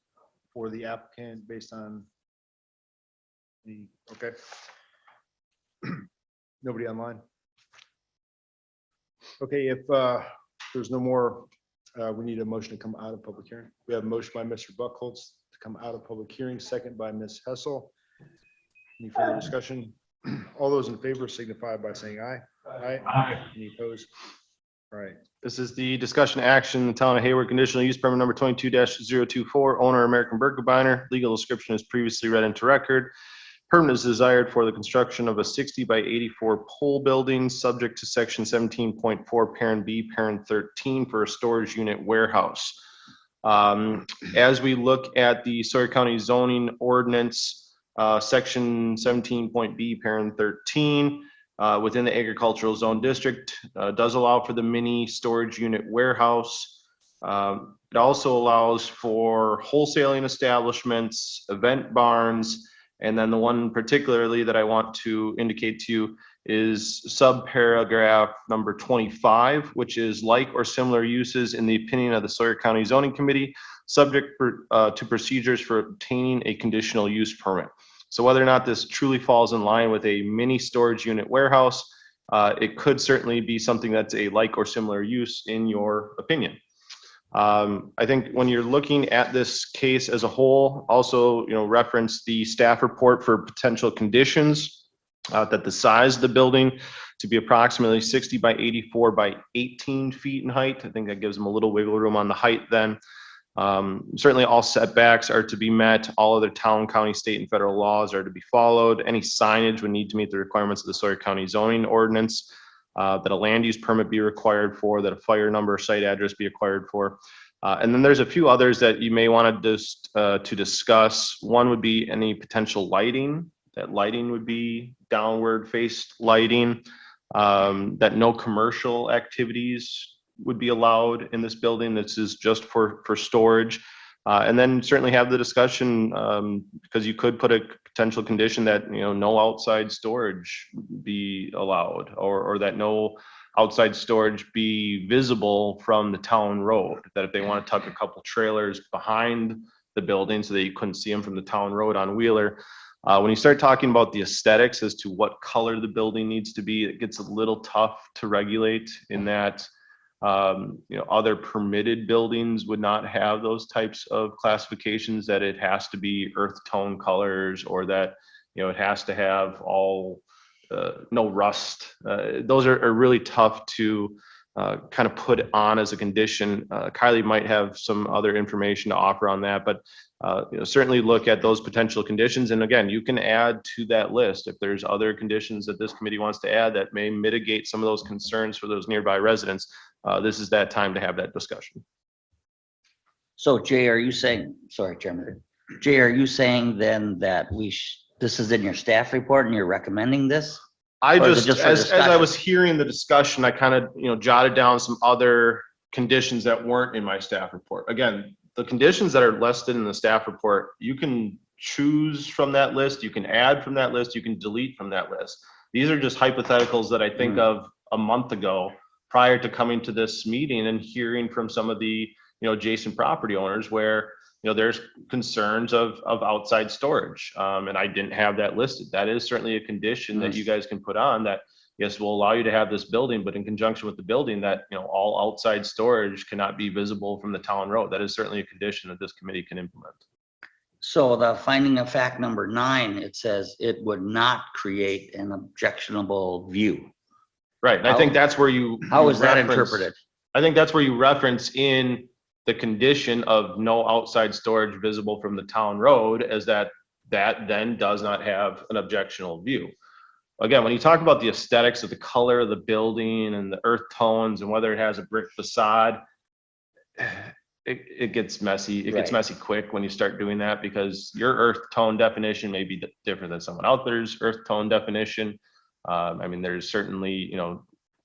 for the applicant based on the, okay. Nobody online? Okay, if there's no more, we need a motion to come out of public hearing. We have a motion by Mr. Buckholz to come out of public hearing, second by Ms. Hessel. Any further discussion? All those in favor signify by saying aye. Aye. Aye. Any opposed? All right. This is the discussion action, the Town of Hayward Conditional Use Permit number 22-024, owner American Birkebeiner. Legal description is previously read into record. Permit is desired for the construction of a 60 by 84 pole building, subject to section 17.4, parent B, parent 13, for a storage unit warehouse. As we look at the Sawyer County zoning ordinance, section 17.B, parent 13, within the agricultural zone district, does allow for the mini storage unit warehouse. It also allows for wholesaling establishments, event barns, and then the one particularly that I want to indicate to you is subparagraph number 25, which is like or similar uses in the opinion of the Sawyer County Zoning Committee, subject to procedures for obtaining a conditional use permit. So whether or not this truly falls in line with a mini storage unit warehouse, it could certainly be something that's a like or similar use in your opinion. I think when you're looking at this case as a whole, also, reference the staff report for potential conditions, that the size of the building to be approximately 60 by 84 by 18 feet in height. I think that gives them a little wiggle room on the height then. Certainly all setbacks are to be met. All other town, county, state, and federal laws are to be followed. Any signage would need to meet the requirements of the Sawyer County zoning ordinance, that a land use permit be required for, that a fire number or site address be acquired for. And then there's a few others that you may want to discuss. One would be any potential lighting. That lighting would be downward faced lighting, that no commercial activities would be allowed in this building. This is just for storage. And then certainly have the discussion, because you could put a potential condition that, no outside storage be allowed, or that no outside storage be visible from the town road, that if they want to tuck a couple trailers behind the building so that you couldn't see them from the town road on Wheeler. When you start talking about the aesthetics as to what color the building needs to be, it gets a little tough to regulate in that, other permitted buildings would not have those types of classifications, that it has to be earth tone colors, or that, it has to have all, no rust. Those are really tough to kind of put on as a condition. Kylie might have some other information to offer on that, but certainly look at those potential conditions. And again, you can add to that list if there's other conditions that this committee wants to add that may mitigate some of those concerns for those nearby residents. This is that time to have that discussion. So Jay, are you saying, sorry, Chairman, Jay, are you saying then that this is in your staff report and you're recommending this? I Or is it just, for as I discussion? was hearing the discussion, I kind of, jotted down some other conditions that weren't in my staff report. Again, the conditions that are listed in the staff report, you can choose from that list, you can add from that list, you can delete from that list. These are just hypotheticals that I think of a month ago prior to coming to this meeting and hearing from some of the, adjacent property owners where, there's concerns of outside storage. And I didn't have that listed. That is certainly a condition that you guys can put on that, yes, will allow you to have this building, but in conjunction with the building that, all outside storage cannot be visible from the town road. That is certainly a condition that this committee can implement. So the finding of fact number 9, it says it would not create an objectionable view. Right. And I think that's where you. How is that reference- interpreted? I think that's where you reference in the condition of no outside storage visible from the town road as that then does not have an objectionable view. Again, when you talk about the aesthetics of the color of the building and the earth tones and whether it has a brick facade, it gets messy. It gets Right. messy quick when you start doing that because your earth tone definition may be different than someone out there's earth tone definition. I mean, there's certainly,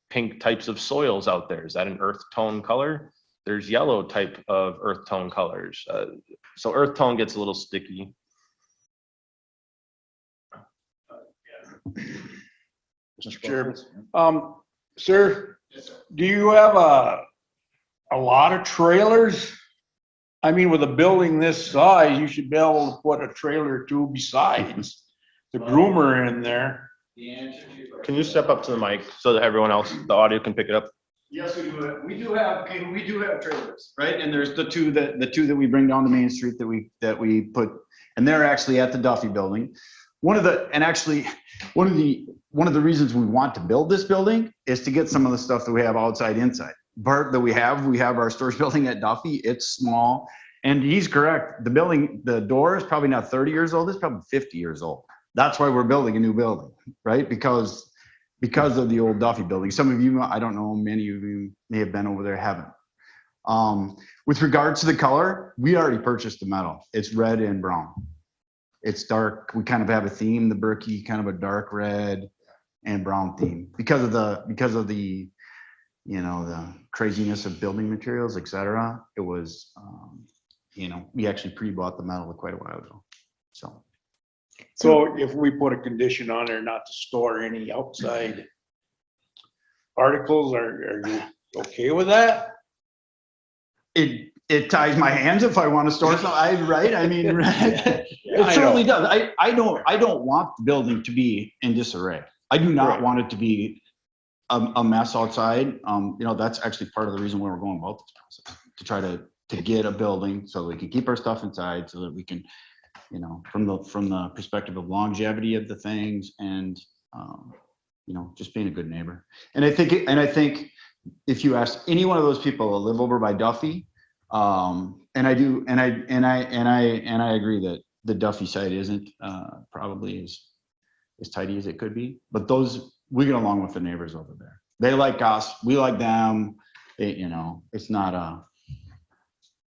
pink types of soils out there. Is that an earth tone color? There's yellow type of earth tone colors. So earth tone gets a little sticky. Mr. Chairman. Sir, do you have a lot of trailers? I mean, with a building this size, you should be able to put a trailer or two besides the groomer in there. Can you step up to the mic so that everyone else, the audio can pick it up? Yes, we do. We do have trailers, right? And there's the two that we bring down to Main Street that we put, and they're actually at the Duffy Building. One of the reasons we want to build this building is to get some of the stuff that we have outside inside. Part that we have our storage building at Duffy. It's small, and he's correct. The door is probably not 30 years old. It's probably 50 years old. That's why we're building a new building, right? Because of the old Duffy Building. Some of you, I don't know, many of you may have been over there, haven't. With regards to the color, we already purchased the metal. It's red and brown. It's dark. We kind of have a theme, the Berkey, kind of a dark red and brown theme because of the the craziness of building materials, etc. It was, we actually pre-bought the metal quite a while ago. So if we put a condition on there not to store any outside articles, are you okay with that? It ties my hands if I want to store something, right? I mean, I it certainly does. I don't want the building to be in disarray. I do not want it to be a mess outside. That's actually part of the reason why we're going about this process, to try to get a building so we can keep our stuff inside, so that we can, from the perspective of longevity of the things and, just being a good neighbor. And I think if you ask any one of those people that live over by Duffy, and I agree that the Duffy site isn't probably as tidy as it could be, but we get along with the neighbors over there. They like us, we like them. It's not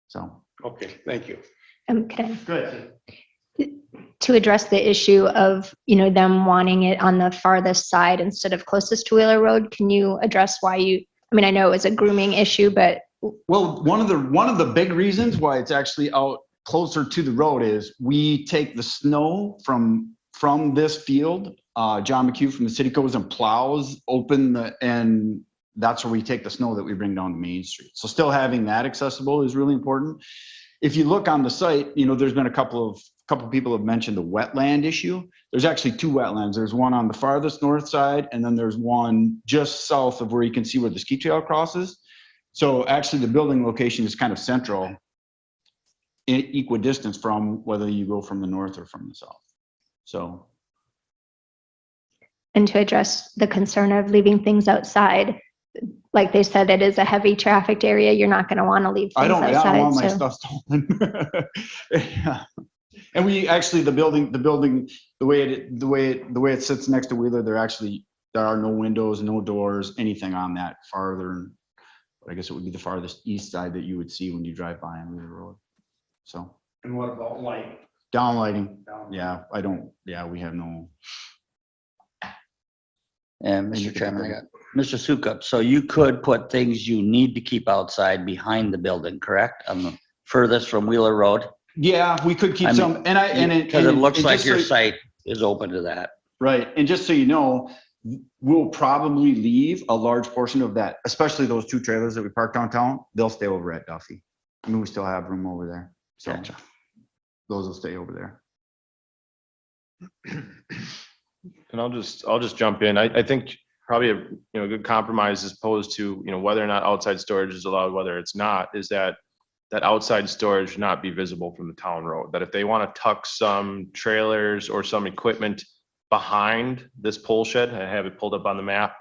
so. Okay, thank you. Can Good. to address the issue of, them wanting it on the farthest side instead of closest to Wheeler Road, can you address why I know it was a grooming issue, but. Well, one of the big reasons why it's actually out closer to the road is we take the snow from this field. John McHugh from the city goes and plows and that's where we take the snow that we bring down to Main Street. So still having that accessible is really important. If you look on the site, there's been a couple people have mentioned the wetland issue. There's actually two wetlands. There's one on the farthest north side, and then there's one just south of where you can see where the ski trail crosses. So actually the building location is kind of central, equidistant from whether you go from the north or from the south. So. And to address the concern of leaving things outside, like they said, it is a heavy traffic area. You're not going to want to leave things outside. I don't want my stuff stolen. Yeah. And we actually, the building, the way it sits next to Wheeler, there are no windows, no doors, anything on that farther. I guess it would be the farthest east side that you would see when you drive by on Wheeler Road. So. And what about light? Downlighting. Yeah, we have no. And Mr. Chairman, Mr. Sukup, so you could put things you need to keep outside behind the building, correct? On the furthest from Wheeler Road? Yeah, we could keep some, because it looks like your site is open to that. Right, and just so you know, we'll probably leave a large portion of that, especially those 2 trailers that we parked downtown. They'll stay over at Duffy. I mean, we still have room over there. So Gotcha. those will stay over there. And I'll just jump in. I think probably a good compromise as opposed to, whether or not outside storage is allowed, whether it's not, is that outside storage not be visible from the town road. That if they want to tuck some trailers or some equipment behind this pole shed, I have it pulled up on the map,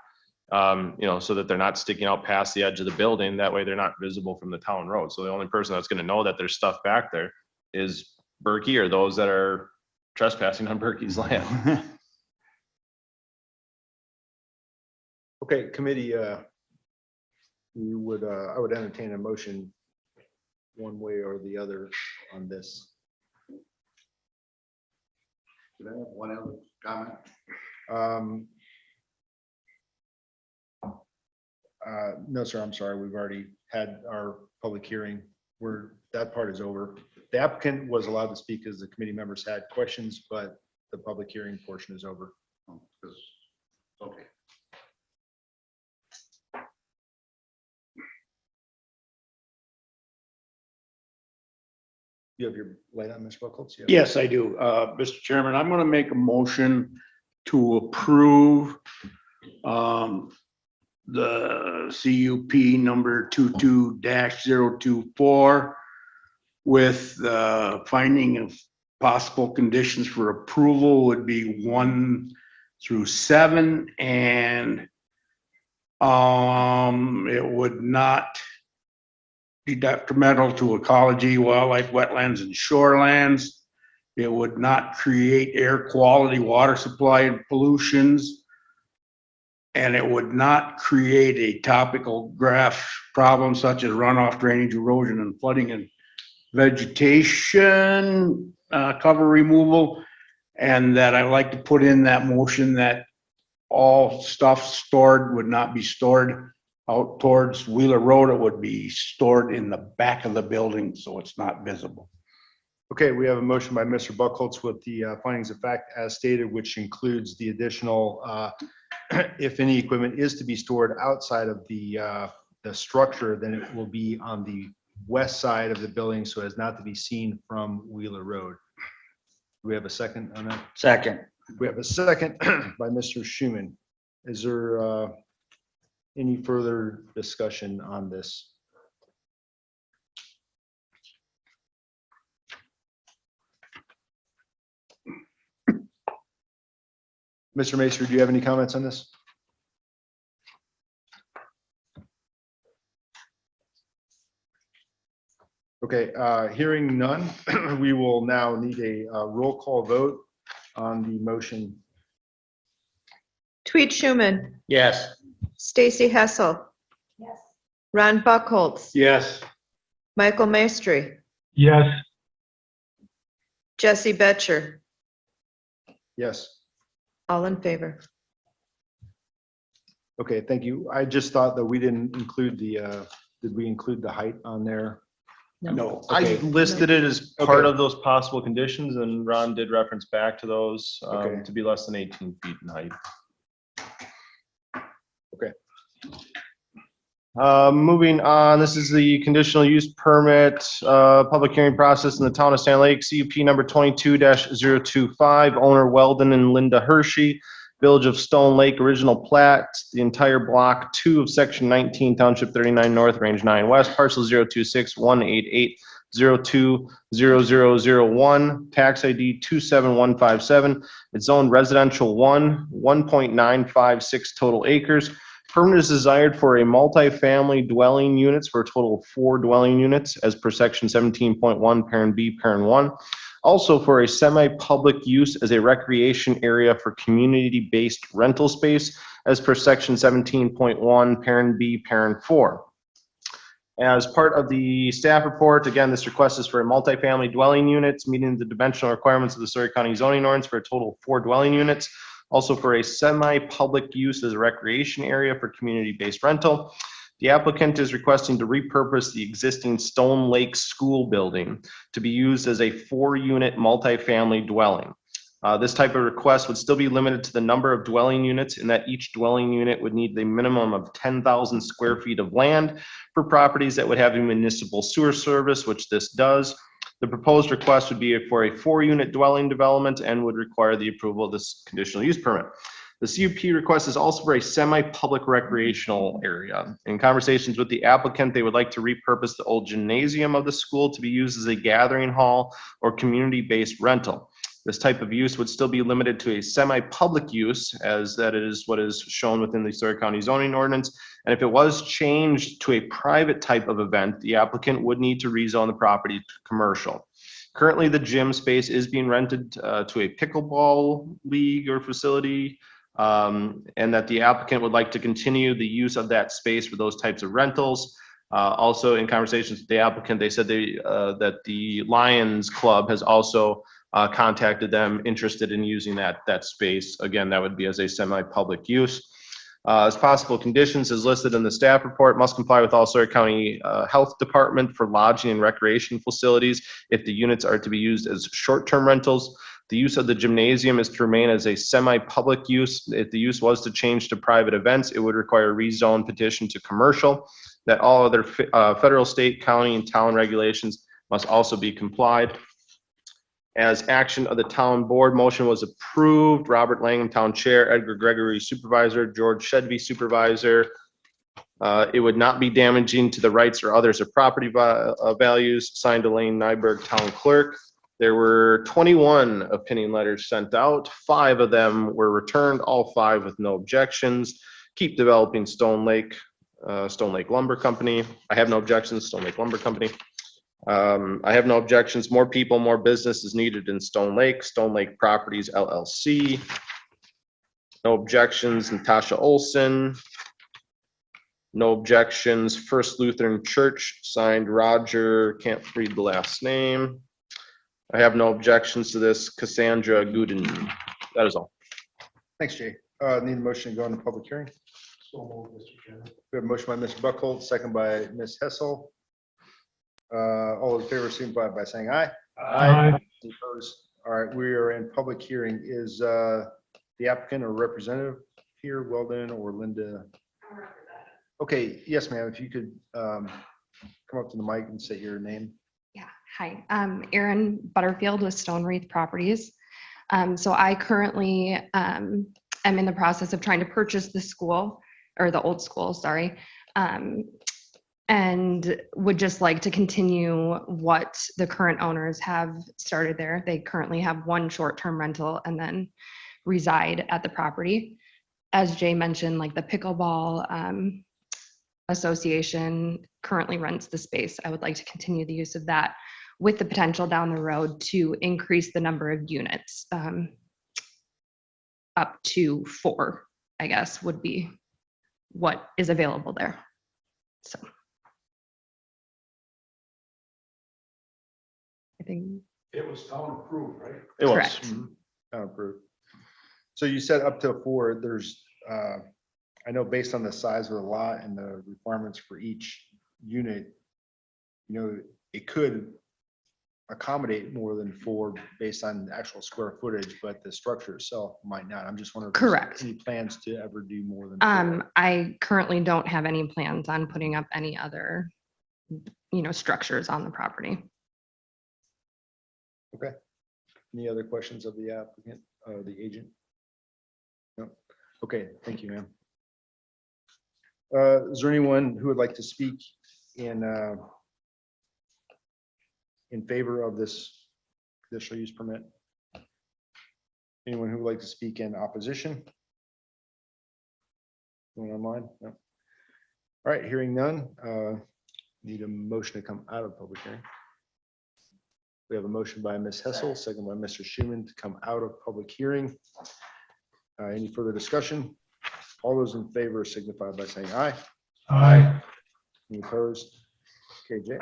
so that they're not sticking out past the edge of the building. That way they're not visible from the town road. So the only person that's going to know that there's stuff back there is Berkey or those that are trespassing on Berkey's land. Okay, committee, I would entertain a motion one way or the other on this. Did I have one other comment? No, sir, I'm sorry. We've already had our public hearing where that part is over. The applicant was allowed to speak as the committee members had questions, but the public hearing portion is over. Oh, 'cause- Okay. You have your light on, Mr. Buckles? Yes, I do. Mr. Chairman, I'm gonna make a motion to approve the CUP number 22-024 with finding of possible conditions for approval would be 1 through 7, and it would not be detrimental to ecology, wildlife, wetlands, and shorelands. It would not create air quality, water supply, and pollutions. And it would not create a topical graph problem such as runoff, drainage, erosion, and flooding, and vegetation cover removal. And that I'd like to put in that motion that all stuff stored would not be stored out towards Wheeler Road. It would be stored in the back of the building, so it's not visible. Okay, we have a motion by Mr. Buckholz with the findings of fact as stated, which includes the additional, if any equipment is to be stored outside of the structure, then it will be on the west side of the building so as not to be seen from Wheeler Road. Do we have a second on that? Second. We have a second by Mr. Schuman. Is there any further discussion on this? Mr. Macer, do you have any comments on this? Okay, hearing none, we will now need a roll call vote on the motion. Tweet Schuman, Yes. Stacy Hessel. Yes. Ron Buckholz, Yes. Michael Maestri, yes, Jesse Betcher, Yes. all in favor. Okay, thank you. I just thought that we didn't include the, did we include the height on there? No. I Okay. listed it as part Okay. of those possible conditions, and Ron did reference back to those, Okay. to be less than 18 feet in height. Okay. Moving on, this is the conditional use permit, public hearing process in the town of Sand Lake, CUP number 22-025, owner Weldon and Linda Hershey, Village of Stone Lake, original plat, the entire block 2 of section 19, township 39 north, range 9 west, parcel 026-188-02-0001, tax ID 27157. It's zoned residential 1.956 total acres. Permit is desired for a multifamily dwelling units for a total of 4 dwelling units as per section 17.1, parent B, parent 1. Also for a semi-public use as a recreation area for community-based rental space as per section 17.1, parent B, parent 4. As part of the staff report, again, this request is for a multifamily dwelling units meeting the dimensional requirements of the Surrey County zoning ordinance for a total of 4 dwelling units. Also for a semi-public use as a recreation area for community-based rental. The applicant is requesting to repurpose the existing Stone Lake School building to be used as a 4-unit multifamily dwelling. This type of request would still be limited to the number of dwelling units, in that each dwelling unit would need the minimum of 10,000 square feet of land for properties that would have a municipal sewer service, which this does. The proposed request would be for a 4-unit dwelling development and would require the approval of this conditional use permit. The CUP request is also for a semi-public recreational area. In conversations with the applicant, they would like to repurpose the old gymnasium of the school to be used as a gathering hall or community-based rental. This type of use would still be limited to a semi-public use, as that is what is shown within the Sawyer County zoning ordinance. And if it was changed to a private type of event, the applicant would need to rezone the property to commercial. Currently, the gym space is being rented to a pickleball league or facility, and that the applicant would like to continue the use of that space for those types of rentals. Also, in conversations with the applicant, they said that the Lions Club has also contacted them interested in using that space. Again, that would be as a semi-public use. As possible conditions as listed in the staff report, must comply with all Sawyer County Health Department for lodging and recreation facilities if the units are to be used as short-term rentals. The use of the gymnasium is to remain as a semi-public use. If the use was to change to private events, it would require a rezone petition to commercial. That all other federal, state, county, and town regulations must also be complied. As action of the town board, motion was approved. Robert Langham, town chair, Edgar Gregory, supervisor, George Shedby, supervisor. It would not be damaging to the rights or others of property values. Signed, Elaine Nyberg, town clerk. There were 21 opinion letters sent out. 5 of them were returned, all 5 with no objections. Keep developing Stone Lake Lumber Company. I have no objections, Stone Lake Lumber Company. I have no objections. More people, more business is needed in Stone Lake Properties LLC. No objections, Natasha Olson. No objections, First Lutheran Church, signed Roger, can't read the last name. I have no objections to this, Cassandra Gooden. That is all. Thanks, Jay. Need a motion to go into public hearing? So moved, Mr. Chairman. We have a motion by Mr. Buckhold, second by Ms. Hessel. All in favor, signify by saying aye. Aye. Any opposed? All right, we are in public hearing. Is the applicant or representative here, Weldon or Linda? Okay, yes, ma'am. If you could come up to the mic and say your name. Yeah, hi, I'm Erin Butterfield with Stone Wreath Properties. So I currently am in the process of trying to purchase the school, or the old school, sorry. And would just like to continue what the current owners have started there. They currently have 1 short-term rental and then reside at the property. As Jay mentioned, like the pickleball association currently rents the space. I would like to continue the use of that with the potential down the road to increase the number of units up to 4, I guess, would be what is available there. So I think It was town approved, right? It was. correct. Approved. So you said up to 4. There's, I know based on the size of the lot and the requirements for each unit, you know, it could accommodate more than 4 based on the actual square footage, but the structure itself might not. I'm just wondering. if there's Correct. Any plans to ever do more than 4? I currently don't have any plans on putting up any other, structures on the property. Okay. Any other questions of the applicant, the agent? No. Okay, thank you, ma'am. Is there anyone who would like to speak in favor of this conditional use permit? Anyone who would like to speak in opposition? Anyone online? No. All right, hearing none, need a motion to come out of public hearing. We have a motion by Ms. Hessel, second by Mr. Schuman to come out of public hearing. Any further discussion? All those in favor signify by saying aye. Aye. Any opposed? Okay, Jay.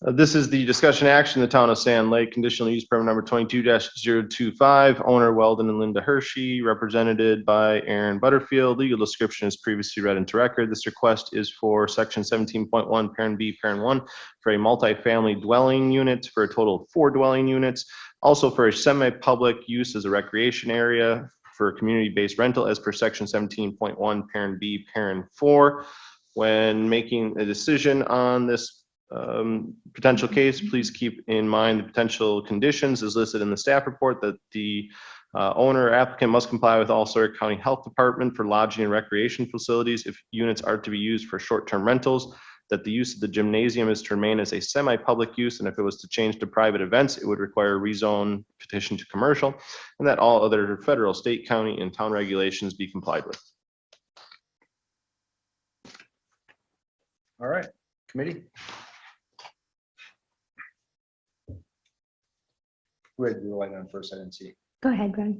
This is the discussion action, the town of Sand Lake, conditional use permit number 22-025, owner Weldon and Linda Hershey, represented by Aaron Butterfield. Legal description is previously read into record. This request is for section 17.1, parent B, parent 1, for a multifamily dwelling unit for a total of 4 dwelling units. Also for a semi-public use as a recreation area for community-based rental as per section 17.1, parent B, parent 4. When making a decision on this potential case, please keep in mind the potential conditions as listed in the staff report, that the owner or applicant must comply with all Sawyer County Health Department for lodging and recreation facilities if units are to be used for short-term rentals, that the use of the gymnasium is to remain as a semi-public use, and if it was to change to private events, it would require a rezone petition to commercial, and that all other federal, state, county, and town regulations be complied with. All right, committee. Go ahead, you're lighting on first, I didn't see. Go ahead, Greg.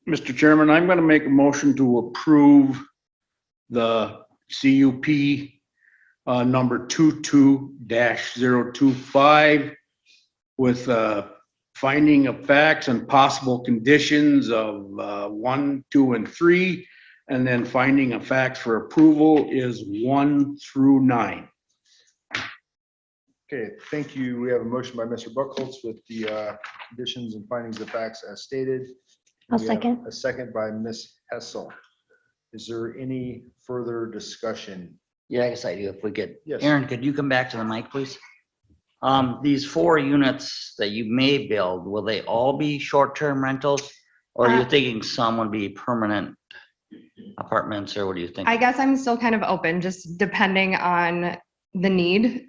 Mr. Chairman, I'm going to make a motion to approve the CUP number 22-025 with finding of facts and possible conditions of 1, 2, and 3, and then finding of facts for approval is 1 through 9. Okay, thank you. We have a motion by Mr. Buckholz with the conditions and findings of facts as stated. I'll We have second. A second by Ms. Hessel. Is there any further discussion? Yeah, I guess I do. If we could, Yes. Aaron, could you come back to the mic, please? These 4 units that you may build, will they all be short-term rentals? Or are you thinking some would be permanent apartments, or what do you think? I guess I'm still kind of open, just depending on the need.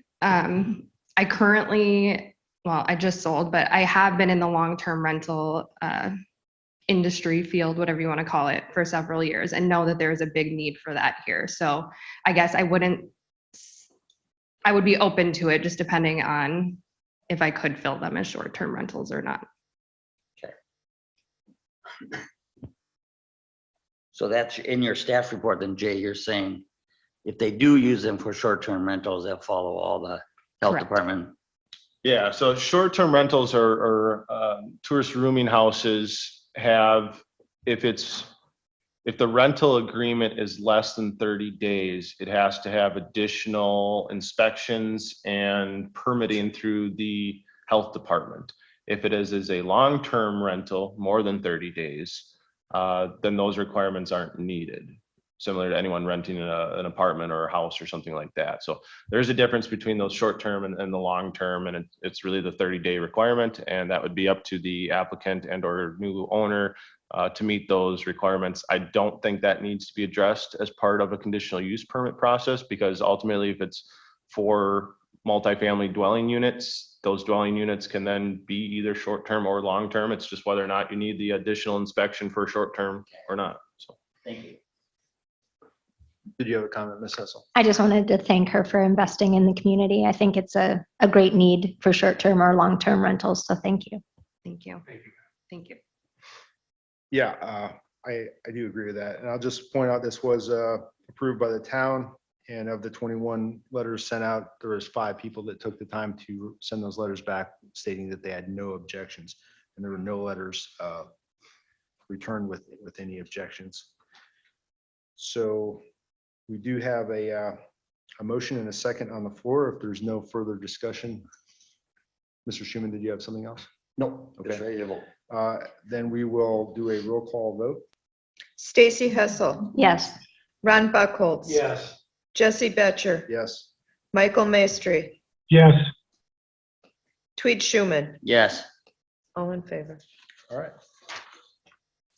I currently, well, I just sold, but I have been in the long-term rental industry field, whatever you want to call it, for several years and know that there's a big need for that here. So I guess I would be open to it, just depending on if I could fill them as short-term rentals or not. So that's in your staff report, then Jay, you're saying if they do use them for short-term rentals, they'll follow all the health Correct. department. Yeah, so short-term rentals or tourist rooming houses have, if the rental agreement is less than 30 days, it has to have additional inspections and permitting through the health department. If it is a long-term rental, more than 30 days, then those requirements aren't needed, similar to anyone renting an apartment or a house or something like that. So there's a difference between those short-term and the long-term, and it's really the 30-day requirement, and that would be up to the applicant and or new owner to meet those requirements. I don't think that needs to be addressed as part of a conditional use permit process, because ultimately if it's for multifamily dwelling units, those dwelling units can then be either short-term or long-term. It's just whether or not you need the additional inspection for short-term or not. So Thank you. Did you have a comment, Ms. Hessel? I just wanted to thank her for investing in the community. I think it's a great need for short-term or long-term rentals, so thank you. Thank you. Thank you. Yeah, I do agree with that. And I'll just point out, this was approved by the town, and of the 21 letters sent out, there was 5 people that took the time to send those letters back stating that they had no objections, and there were no letters returned with any objections. So we do have a motion and a second on the floor. If there's no further discussion. Mr. Schuman, did you have something else? No. Okay. Then we will do a roll call vote. Stacy Hessel, Yes. Ron Buckholz. Yes. Jesse Betcher, Yes. Michael Maestri, yes, Tweed Schuman, Yes. all in favor. All right.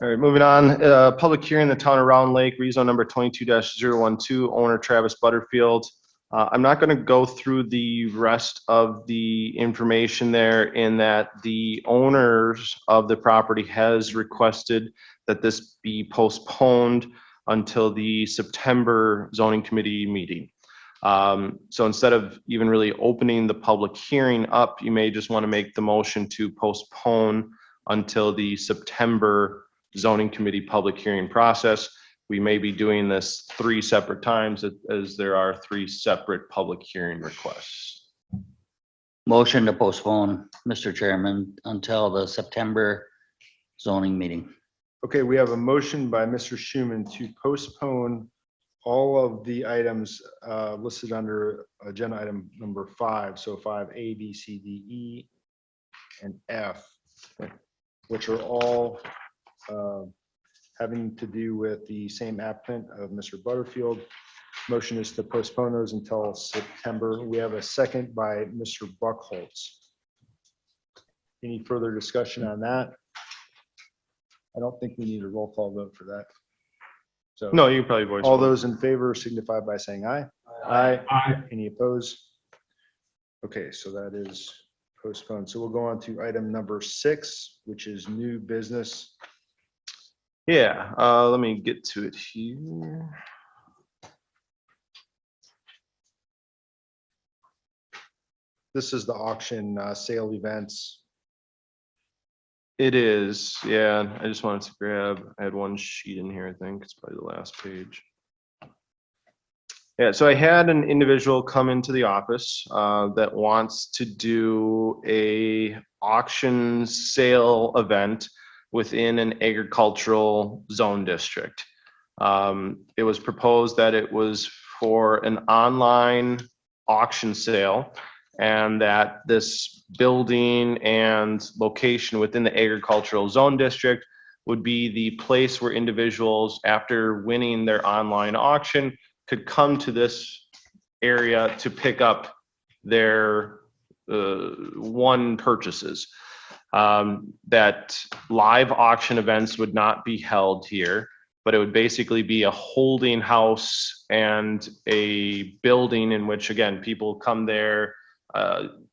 all right, moving on, public hearing, the town of Round Lake, rezone number 22-012, owner Travis Butterfield. I'm not going to go through the rest of the information there, in that the owners of the property has requested that this be postponed until the September zoning committee meeting. So instead of even really opening the public hearing up, you may just want to make the motion to postpone until the September zoning committee public hearing process. We may be doing this 3 separate times, as there are 3 separate public hearing requests. Motion to postpone, Mr. Chairman, until the September zoning meeting. Okay, we have a motion by Mr. Schuman to postpone all of the items listed under agenda item number 5. So 5A, B, C, D, E, and F, which are all having to do with the same applicant of Mr. Butterfield. Motion is to postpone those until September. We have a second by Mr. Buckholz. Any further discussion on that? I don't think we need a roll call vote for that. So No, you can probably voice. all vote. those in favor signify by saying aye. Aye. Aye. Any opposed? Okay, so that is postponed. So we'll go on to item number 6, which is new business. Yeah, let me get to it here. This is the auction sale events. It is, yeah. I just wanted to grab, I had one sheet in here, I think. It's probably the last page. Yeah, so I had an individual come into the office that wants to do a auction sale event within an agricultural zone district. It was proposed that it was for an online auction sale, and that this building and location within the agricultural zone district would be the place where individuals, after winning their online auction, could come to this area to pick up their won purchases. That live auction events would not be held here, but it would basically be a holding house and a building in which, again, people come there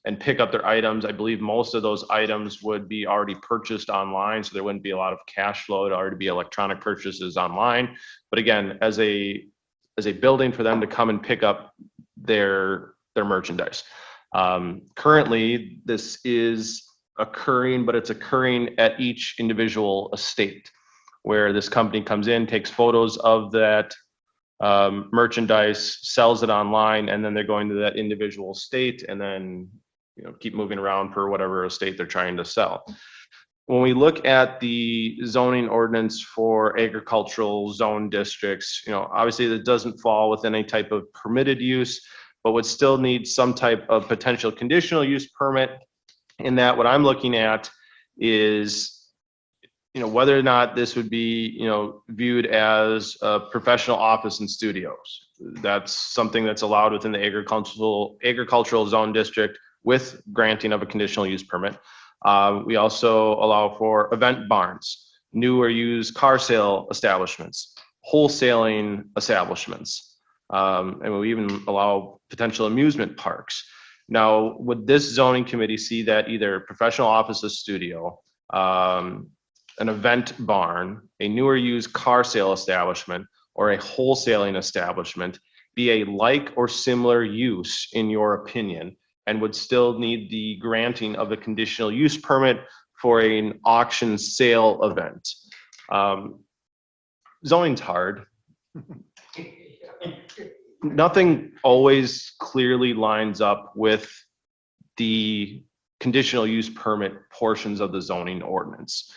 and pick up their items. I believe most of those items would be already purchased online, so there wouldn't be a lot of cash flow. It'd already be electronic purchases online. But again, as a building for them to come and pick up their merchandise. Currently, this is occurring, but it's occurring at each individual estate, where this company comes in, takes photos of that merchandise, sells it online, and then they're going to that individual estate and then keep moving around per whatever estate they're trying to sell. When we look at the zoning ordinance for agricultural zone districts, obviously that doesn't fall within any type of permitted use, but would still need some type of potential conditional use permit. In that, what I'm looking at is whether or not this would be, viewed as a professional office and studios. That's something that's allowed within the agricultural zone district with granting of a conditional use permit. We also allow for event barns, new or used car sale establishments, wholesaling establishments, and we even allow potential amusement parks. Now, would this zoning committee see that either professional office or studio, an event barn, a new or used car sale establishment, or a wholesaling establishment be a like or similar use in your opinion, and would still need the granting of a conditional use permit for an auction sale event? Zoning's hard. Nothing always clearly lines up with the conditional use permit portions of the zoning ordinance.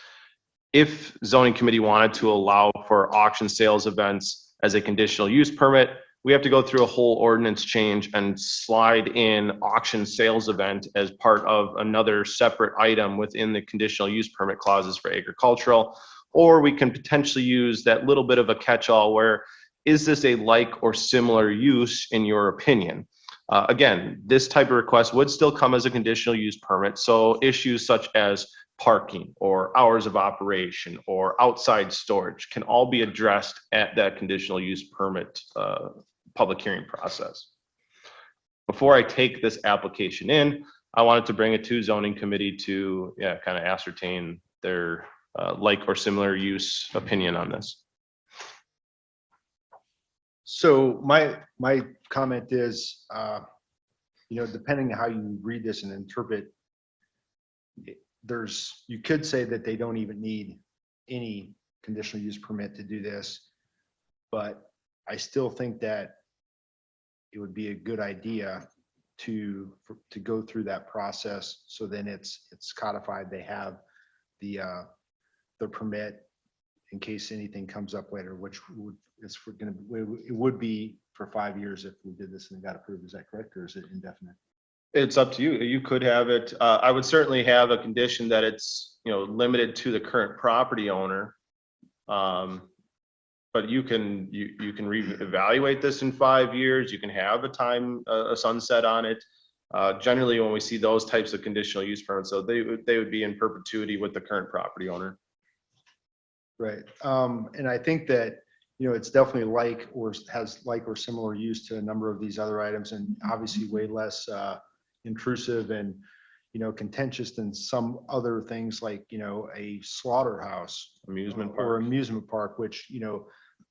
If zoning committee wanted to allow for auction sales events as a conditional use permit, we have to go through a whole ordinance change and slide in auction sales event as part of another separate item within the conditional use permit clauses for agricultural. Or we can potentially use that little bit of a catch-all where, is this a like or similar use in your opinion? Again, this type of request would still come as a conditional use permit. So issues such as parking or hours of operation or outside storage can all be addressed at that conditional use permit public hearing process. Before I take this application in, I wanted to bring it to zoning committee to kind of ascertain their like or similar use opinion on this. So my comment is, depending on how you read this and interpret, you could say that they don't even need any conditional use permit to do this, but I still think that it would be a good idea to go through that process. So then it's codified. They have the permit in case anything comes up later, which it would be for 5 years if we did this and it got approved. Is that correct, or is it indefinite? It's up to you. You could have it. I would certainly have a condition that it's, limited to the current property owner. But you can reevaluate this in 5 years. You can have a sunset on it. Generally, when we see those types of conditional use permits, so they would be in perpetuity with the current property owner. Right. And I think that, it's definitely like or has like or similar use to a number of these other items, and obviously way less intrusive and, contentious than some other things like, a slaughterhouse Amusement or park. amusement park, which,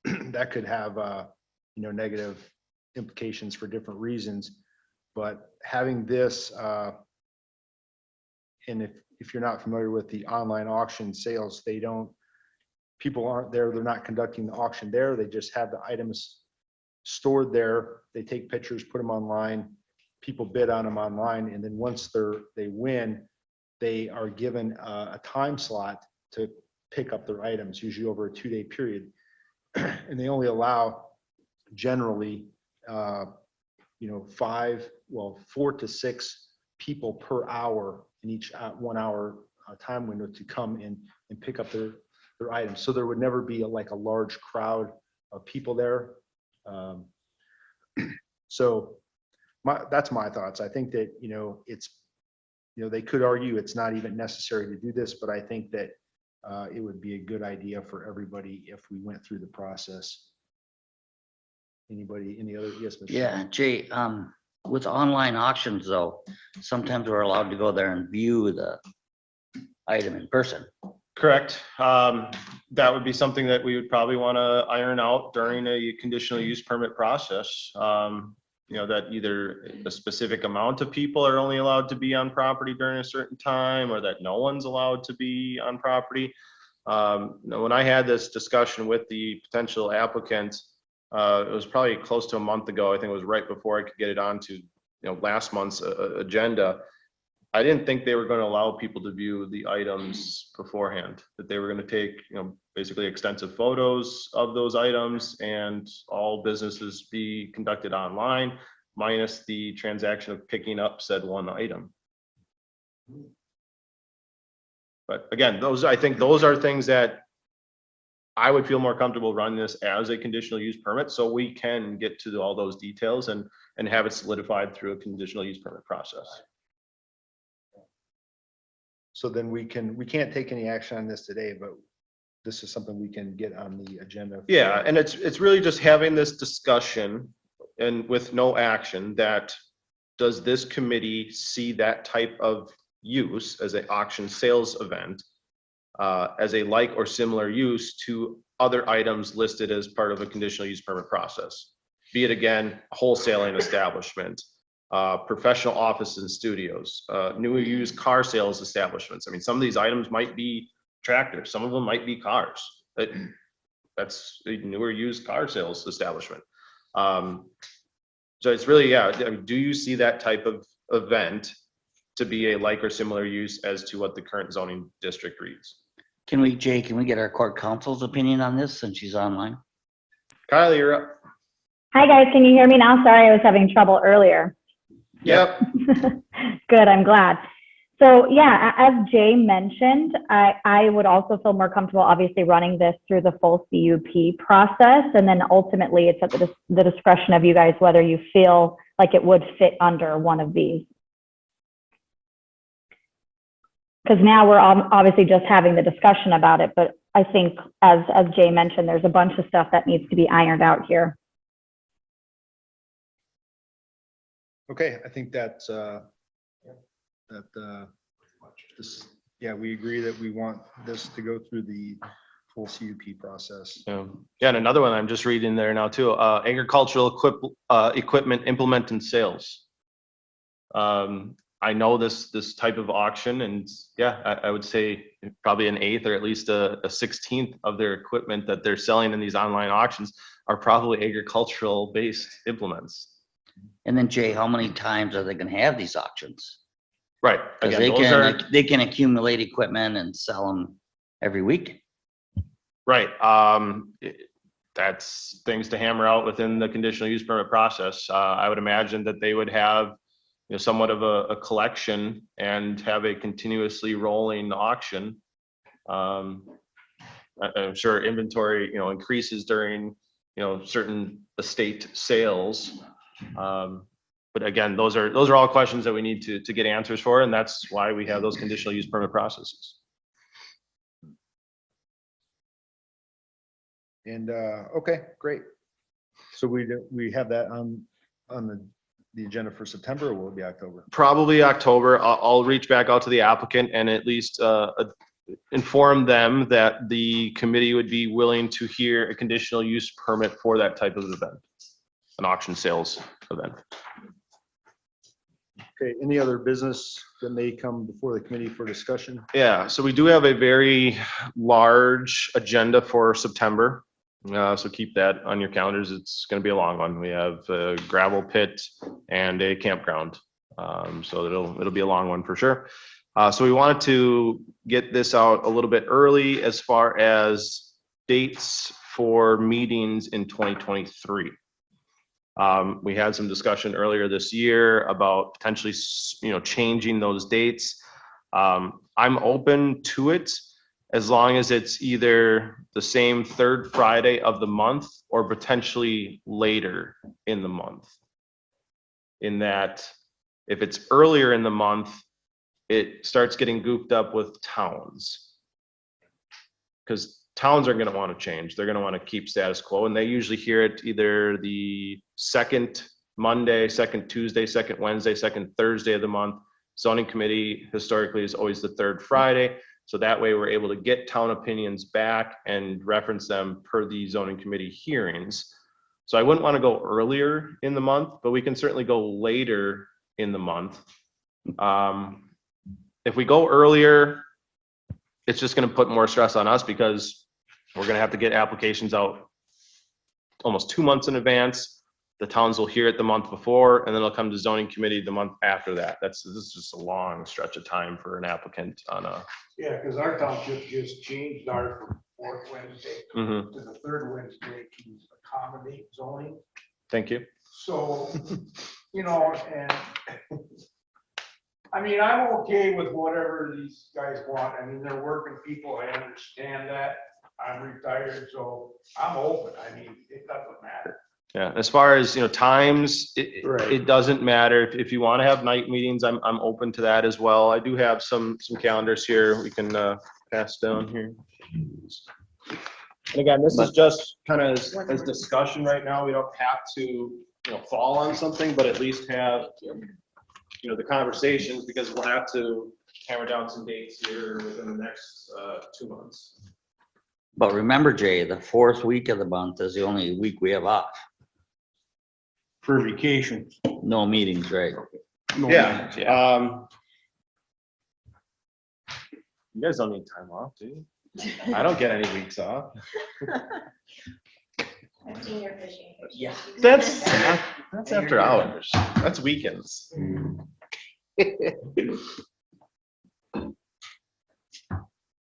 that could have, negative implications for different reasons. But having this, and if you're not familiar with the online auction sales, people aren't there, they're not conducting the auction there, they just have the items stored there, they take pictures, put them online, people bid on them online, and then once they win, they are given a time slot to pick up their items, usually over a 2-day period. And they only allow generally 4 to 6 people per hour in each 1 hour time window to come in and pick up their items. So there would never be a large crowd of people there. So that's my thoughts. I think that, they could argue it's not even necessary to do this, but I think that it would be a good idea for everybody if we went through the process. Anybody, any other? Yes, Mr. Yeah, Jay, with online auctions though, sometimes we're allowed to go there and view the item in person. Correct. That would be something that we would probably want to iron out during a conditional use permit process. That either a specific amount of people are only allowed to be on property during a certain time, or that no one's allowed to be on property. When I had this discussion with the potential applicant, it was probably close to a month ago. I think it was right before I could get it onto last month's agenda. I didn't think they were going to allow people to view the items beforehand, that they were going to take, basically extensive photos of those items, and all businesses be conducted online, minus the transaction of picking up said one item. But again, I think those are things that I would feel more comfortable running this as a conditional use permit, so we can get to all those details and have it solidified through a conditional use permit process. So then we can't take any action on this today, but this is something we can get on the agenda. Yeah, and it's really just having this discussion and with no action, that does this committee see that type of use as an auction sales event as a like or similar use to other items listed as part of a conditional use permit process, be it again, wholesaling establishment, professional offices and studios, new used car sales establishments. I mean, some of these items might be tractors, some of them might be cars. That's a newer used car sales establishment. So it's really, yeah, I mean, do you see that type of event to be a like or similar use as to what the current zoning district reads? Jay, can we get our court counsel's opinion on this since she's online? Kylie, you're up. Hi guys, can you hear me now? Sorry, I was having trouble earlier. Yep. Good, I'm glad. So yeah, as Jay mentioned, I would also feel more comfortable obviously running this through the full CUP process, and then ultimately it's at the discretion of you guys whether you feel like it would fit under one of these. Because now we're obviously just having the discussion about it, but I think as Jay mentioned, there's a bunch of stuff that needs to be ironed out here. Okay, I think that's yeah, we agree that we want this to go through the full CUP process. Yeah, and another one I'm just reading there now too, agricultural equipment implement and sales. I know this type of auction, and yeah, I would say probably an eighth or at least a 16th of their equipment that they're selling in these online auctions are probably agricultural based implements. And then Jay, how many times are they gonna have these auctions? Right. Cause Again, those are, they can accumulate equipment and sell them every week. right. That's things to hammer out within the conditional use permit process. I would imagine that they would have, somewhat of a collection and have a continuously rolling auction. I'm sure inventory, increases during, certain estate sales. But again, those are all questions that we need to get answers for, and that's why we have those conditional use permit processes. And, okay, great. So we have that on the agenda for September, or will it be October? Probably October. I'll reach back out to the applicant and at least inform them that the committee would be willing to hear a conditional use permit for that type of event, an auction sales event. Okay, any other business that may come before the committee for discussion? Yeah, so we do have a very large agenda for September. So keep that on your calendars. It's going to be a long one. We have a gravel pit and a campground. So it'll be a long one for sure. So we wanted to get this out a little bit early as far as dates for meetings in 2023. We had some discussion earlier this year about potentially, changing those dates. I'm open to it as long as it's either the same third Friday of the month or potentially later in the month. In that, if it's earlier in the month, it starts getting goofed up with towns. Because towns are going to want to change. They're going to want to keep status quo, and they usually hear it either the second Monday, second Tuesday, second Wednesday, second Thursday of the month. Zoning committee historically is always the third Friday. So that way we're able to get town opinions back and reference them per the zoning committee hearings. So I wouldn't want to go earlier in the month, but we can certainly go later in the month. If we go earlier, it's just going to put more stress on us because we're going to have to get applications out almost 2 months in advance. The towns will hear it the month before, and then it'll come to zoning committee the month after that. This is just a long stretch of time for an applicant on a. Yeah, because our township just changed our from fourth Wednesday to the third Wednesday to accommodate zoning. Thank you. So, and I mean, I'm okay with whatever these guys want. I mean, they're working people. I understand that. I'm retired, so I'm open. I mean, it doesn't matter. Yeah, as far as, times, Right. it doesn't matter. If you want to have night meetings, I'm open to that as well. I do have some calendars here we can pass down here. And again, this is just kind of as discussion right now. We don't have to, fall on something, but at least have, the conversations, because we'll have to hammer down some dates here within the next 2 months. But remember, Jay, the fourth week of the month is the only week we have off. For vacation. No meetings, right? No Yeah. meetings, yeah. You guys don't need time off, do you? I don't get any weeks off. Yeah. That's after hours. That's weekends.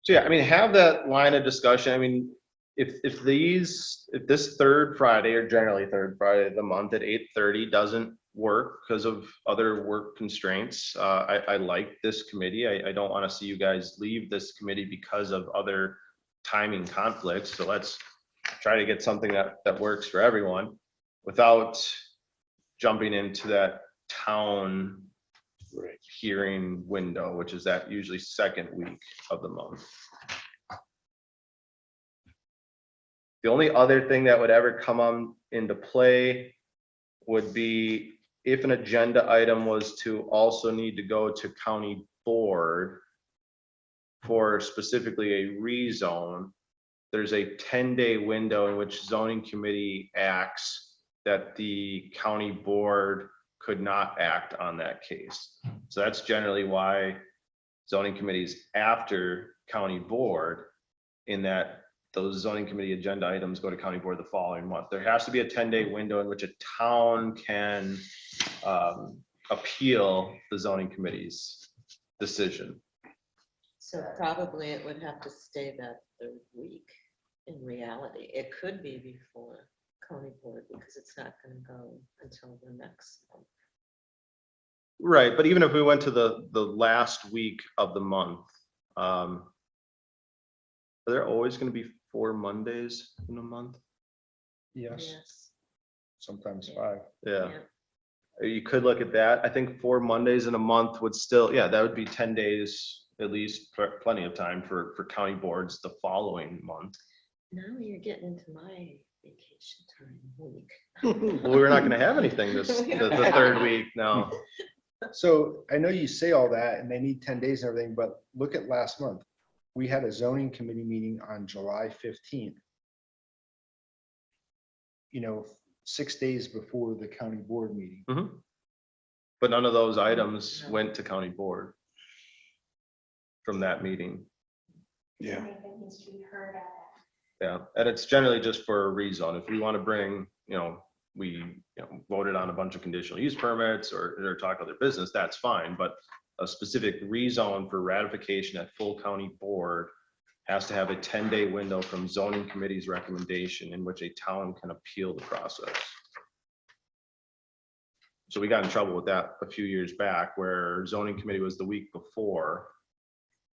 So yeah, I mean, have that line of discussion. I mean, if this third Friday, or generally third Friday of the month at 8:30 doesn't work because of other work constraints, I like this committee. I don't want to see you guys leave this committee because of other timing conflicts. So let's try to get something that works for everyone without jumping into that town hearing window, which is that usually second week of the month. The only other thing that would ever come into play would be if an agenda item was to also need to go to county board for specifically a rezone. There's a 10-day window in which zoning committee acts that the county board could not act on that case. So that's generally why zoning committees after county board, in that those zoning committee agenda items go to county board the following month. There has to be a 10-day window in which a town can appeal the zoning committee's decision. So probably it would have to stay that third week in reality. It could be before county board because it's not going to go until the next month. Right, but even if we went to the last week of the month, are there always going to be 4 Mondays in a month? Yes, Yes. sometimes 5. Yeah. You could look at that. I think 4 Mondays in a month would still, yeah, that would be 10 days, at least plenty of time for county boards the following month. Now you're getting into my vacation time week. Well, we're not gonna have anything the 3rd week now. So I know you say all that and they need 10 days and everything, but look at last month. We had a zoning committee meeting on July 15th. 6 days before the county board meeting. But none of those items went to county board from that meeting. Yeah. Yeah, and it's generally just for a rezone. If we want to bring, we voted on a bunch of conditional use permits or talk other business, that's fine. But a specific rezone for ratification at full county board has to have a 10-day window from zoning committee's recommendation in which a town can appeal the process. So we got in trouble with that a few years back where zoning committee was the week before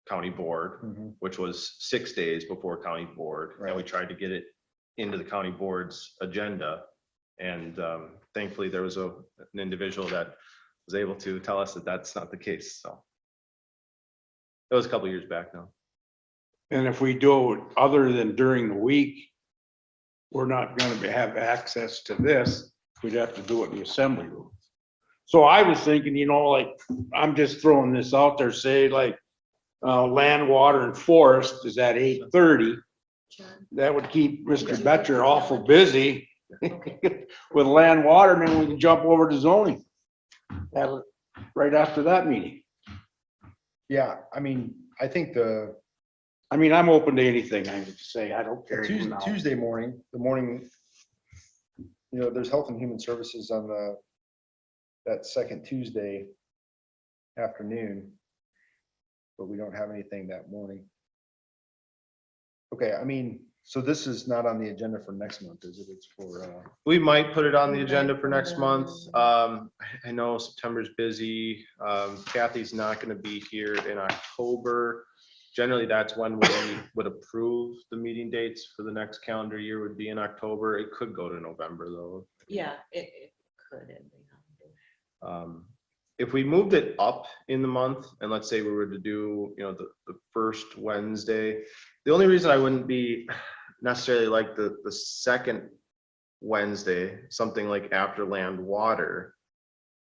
county board, which was 6 days before county board. And we tried to get it into the county board's agenda. And thankfully there was an individual that was able to tell us that that's not the case. So it was a couple years back now. And if we do it other than during the week, we're not gonna have access to this. We'd have to do it in the assembly room. So I was thinking, like, I'm just throwing this out there, say like, land, water and forest is at 8:30. That would keep Mr. Betcher awful busy with land, water, and then we can jump over to zoning. Right after that meeting. Yeah, I mean, I think I'm open to anything I would say. I don't care. Tuesday morning, there's Health and Human Services on that second Tuesday afternoon, but we don't have anything that morning. Okay, so this is not on the agenda for next month, is it? It's for. We might put it on the agenda for next month. I know September's busy. Kathy's not going to be here in October. Generally, that's when we would approve the meeting dates for the next calendar year would be in October. It could go to November though. Yeah, it could. If we moved it up in the month, and let's say we were to do, the first Wednesday, the only reason I wouldn't be necessarily like the second Wednesday, something like after land water,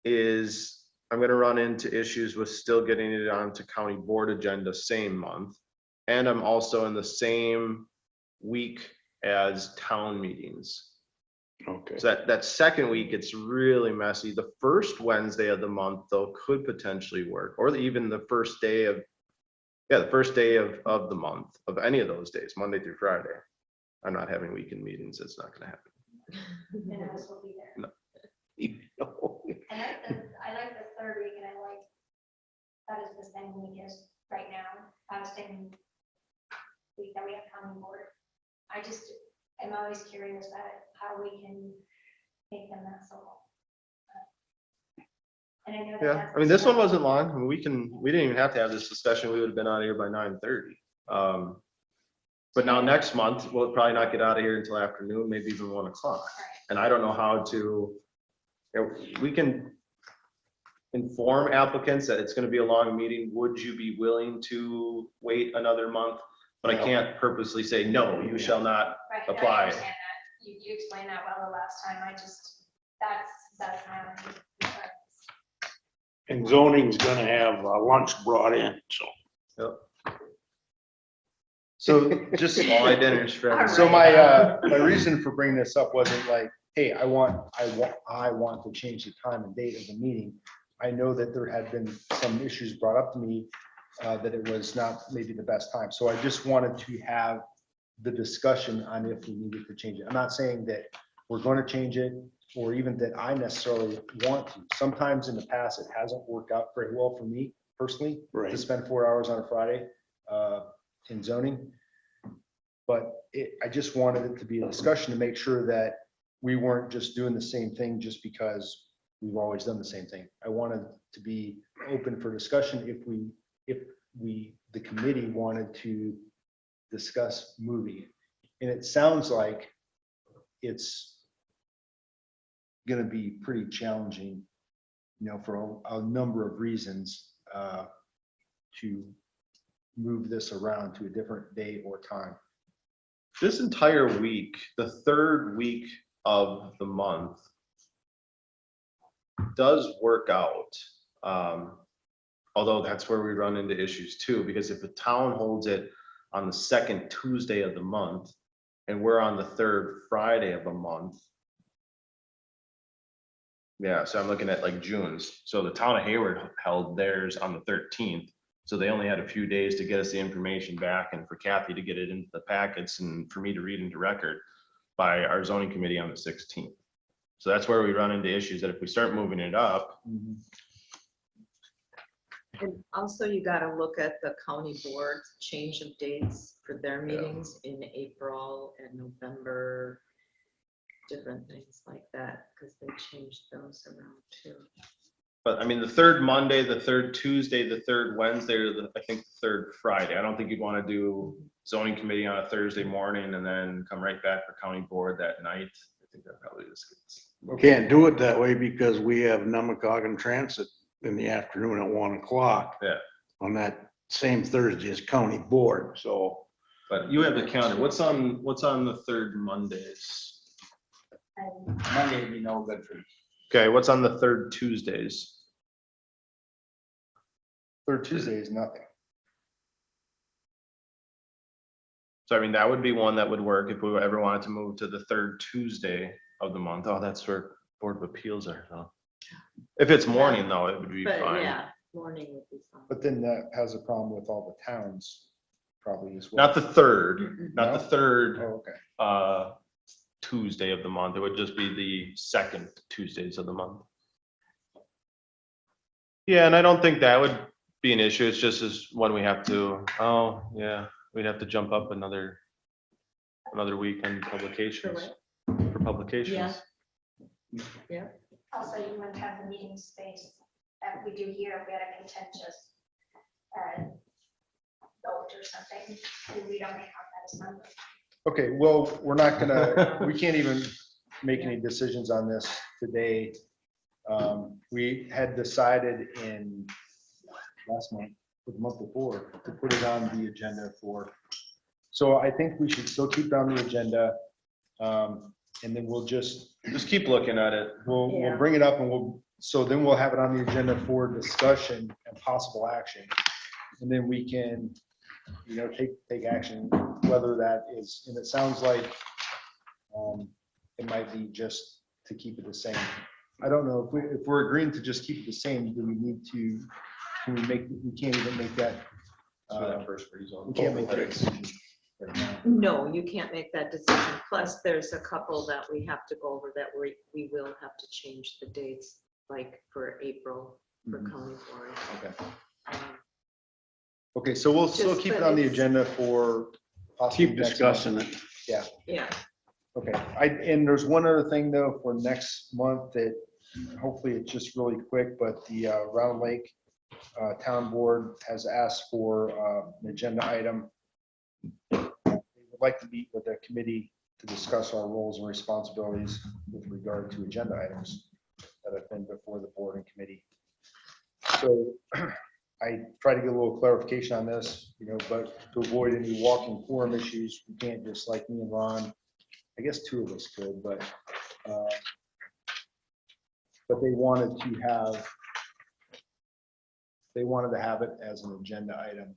is I'm going to run into issues with still getting it onto county board agenda same month. And I'm also in the same week as town meetings. Okay. So that second week, it's really messy. The first Wednesday of the month though could potentially work, or even the first day of the month, of any of those days, Monday through Friday. I'm not having weekend meetings. It's not going to happen. And I will be there. No. I like the 3rd week, and I like that is the same week as right now, same week that we have county board. I just am always curious about how we can make them that so. And I know that. Yeah, this one wasn't long. We didn't even have to have this discussion. We would have been out of here by 9:30. But now next month, we'll probably not get out of here until afternoon, maybe even 1 o'clock. And I don't know how to, we can inform applicants that it's going to be a long meeting. Would you be willing to wait another month? But I can't purposely say, no, you shall not apply. I understand that. You explained that well the last time. That's my only. And zoning's gonna have lunch brought in, so. Yep. So just All my dinners, friends. So my reason for bringing this up wasn't like, hey, I want to change the time and date of the meeting. I know that there had been some issues brought up to me that it was not maybe the best time. So I just wanted to have the discussion on if we needed to change it. I'm not saying that we're going to change it. or even that I necessarily want to. Sometimes in the past, it hasn't worked out very well for me personally, Right. to spend 4 hours on a Friday in zoning. But I just wanted it to be a discussion to make sure that we weren't just doing the same thing just because we've always done the same thing. I wanted to be open for discussion if the committee wanted to discuss moving it. And it sounds like it's going to be pretty challenging, for a number of reasons, to move this around to a different day or time. This entire week, the third week of the month, does work out. Although that's where we run into issues too, because if the town holds it on the second Tuesday of the month and we're on the third Friday of the month. Yeah, so I'm looking at like June's. So the town of Hayward held theirs on the 13th. So they only had a few days to get us the information back and for Kathy to get it into the packets and for me to read into record by our zoning committee on the 16th. So that's where we run into issues that if we start moving it up. And also you gotta look at the county board change of dates for their meetings in April and November, different things like that, because they changed those around too. But I mean, the third Monday, the third Tuesday, the third Wednesday, or I think the third Friday. I don't think you'd want to do zoning committee on a Thursday morning and then come right back for county board that night. I think that probably just gets. Can't do it that way because we have Nemocog Transit in the afternoon at 1 o'clock. Yeah. On that same Thursday as county board, so. But you have the calendar. What's on the third Mondays? Monday would be no good for. Okay, what's on the third Tuesdays? Third Tuesday is nothing. So I mean, that would be one that would work if we ever wanted to move to the third Tuesday of the month. Oh, that's where Board of Appeals are, though. If it's morning though, it would be But fine. yeah, morning would be fine. But then that has a problem with all the towns probably as well. Not the third, not the No? third Oh, okay. Tuesday of the month. It would just be the second Tuesdays of the month. Yeah, and I don't think that would be an issue. It's just as when we have to, oh, yeah, we'd have to jump up another week on publications, for publications. Yeah. Also, you wouldn't have the meeting space that we do here. We had a contentious vote or something. We don't have that as members. Okay, well, we're not gonna, we can't even make any decisions on this today. We had decided in last month, or the month before, to put it on the agenda for, so I think we should still keep it on the agenda. And then we'll just keep looking at it. We'll bring it up and so then we'll have it on the agenda for discussion and possible action. And then we can, take action, whether that is, and it sounds like it might be just to keep it the same. I don't know if we're agreeing to just keep it the same, do we need to, we can't even make that. We can't make that decision right now. No, you can't make that decision. Plus, there's a couple that we have to go over that we will have to change the dates, like for April for county board. Okay. Okay, so we'll still Just keep it that on the it's- agenda for possibly Keep next discussing month. it. Yeah. Yeah. Okay, and there's one other thing though for next month that hopefully it's just really quick, but the Round Lake Town Board has asked for an agenda item. They would like to meet with the committee to discuss our roles and responsibilities with regard to agenda items that have been before the board and committee. So I try to get a little clarification on this, but to avoid any walking quorum issues, we can't just like me and Ron, I guess two of us could, but they wanted to have it as an agenda item.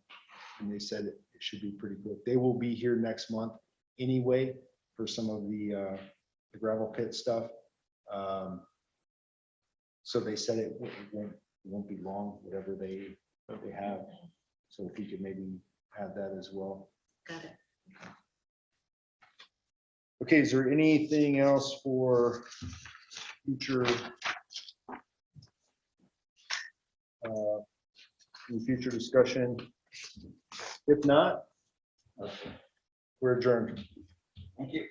And they said it should be pretty quick. They will be here next month anyway for some of the gravel pit stuff. So they said it won't be long, whatever they have. So if you could maybe have that as well. Got it. Okay, is there anything else for future discussion? If not, we're adjourned. Thank you.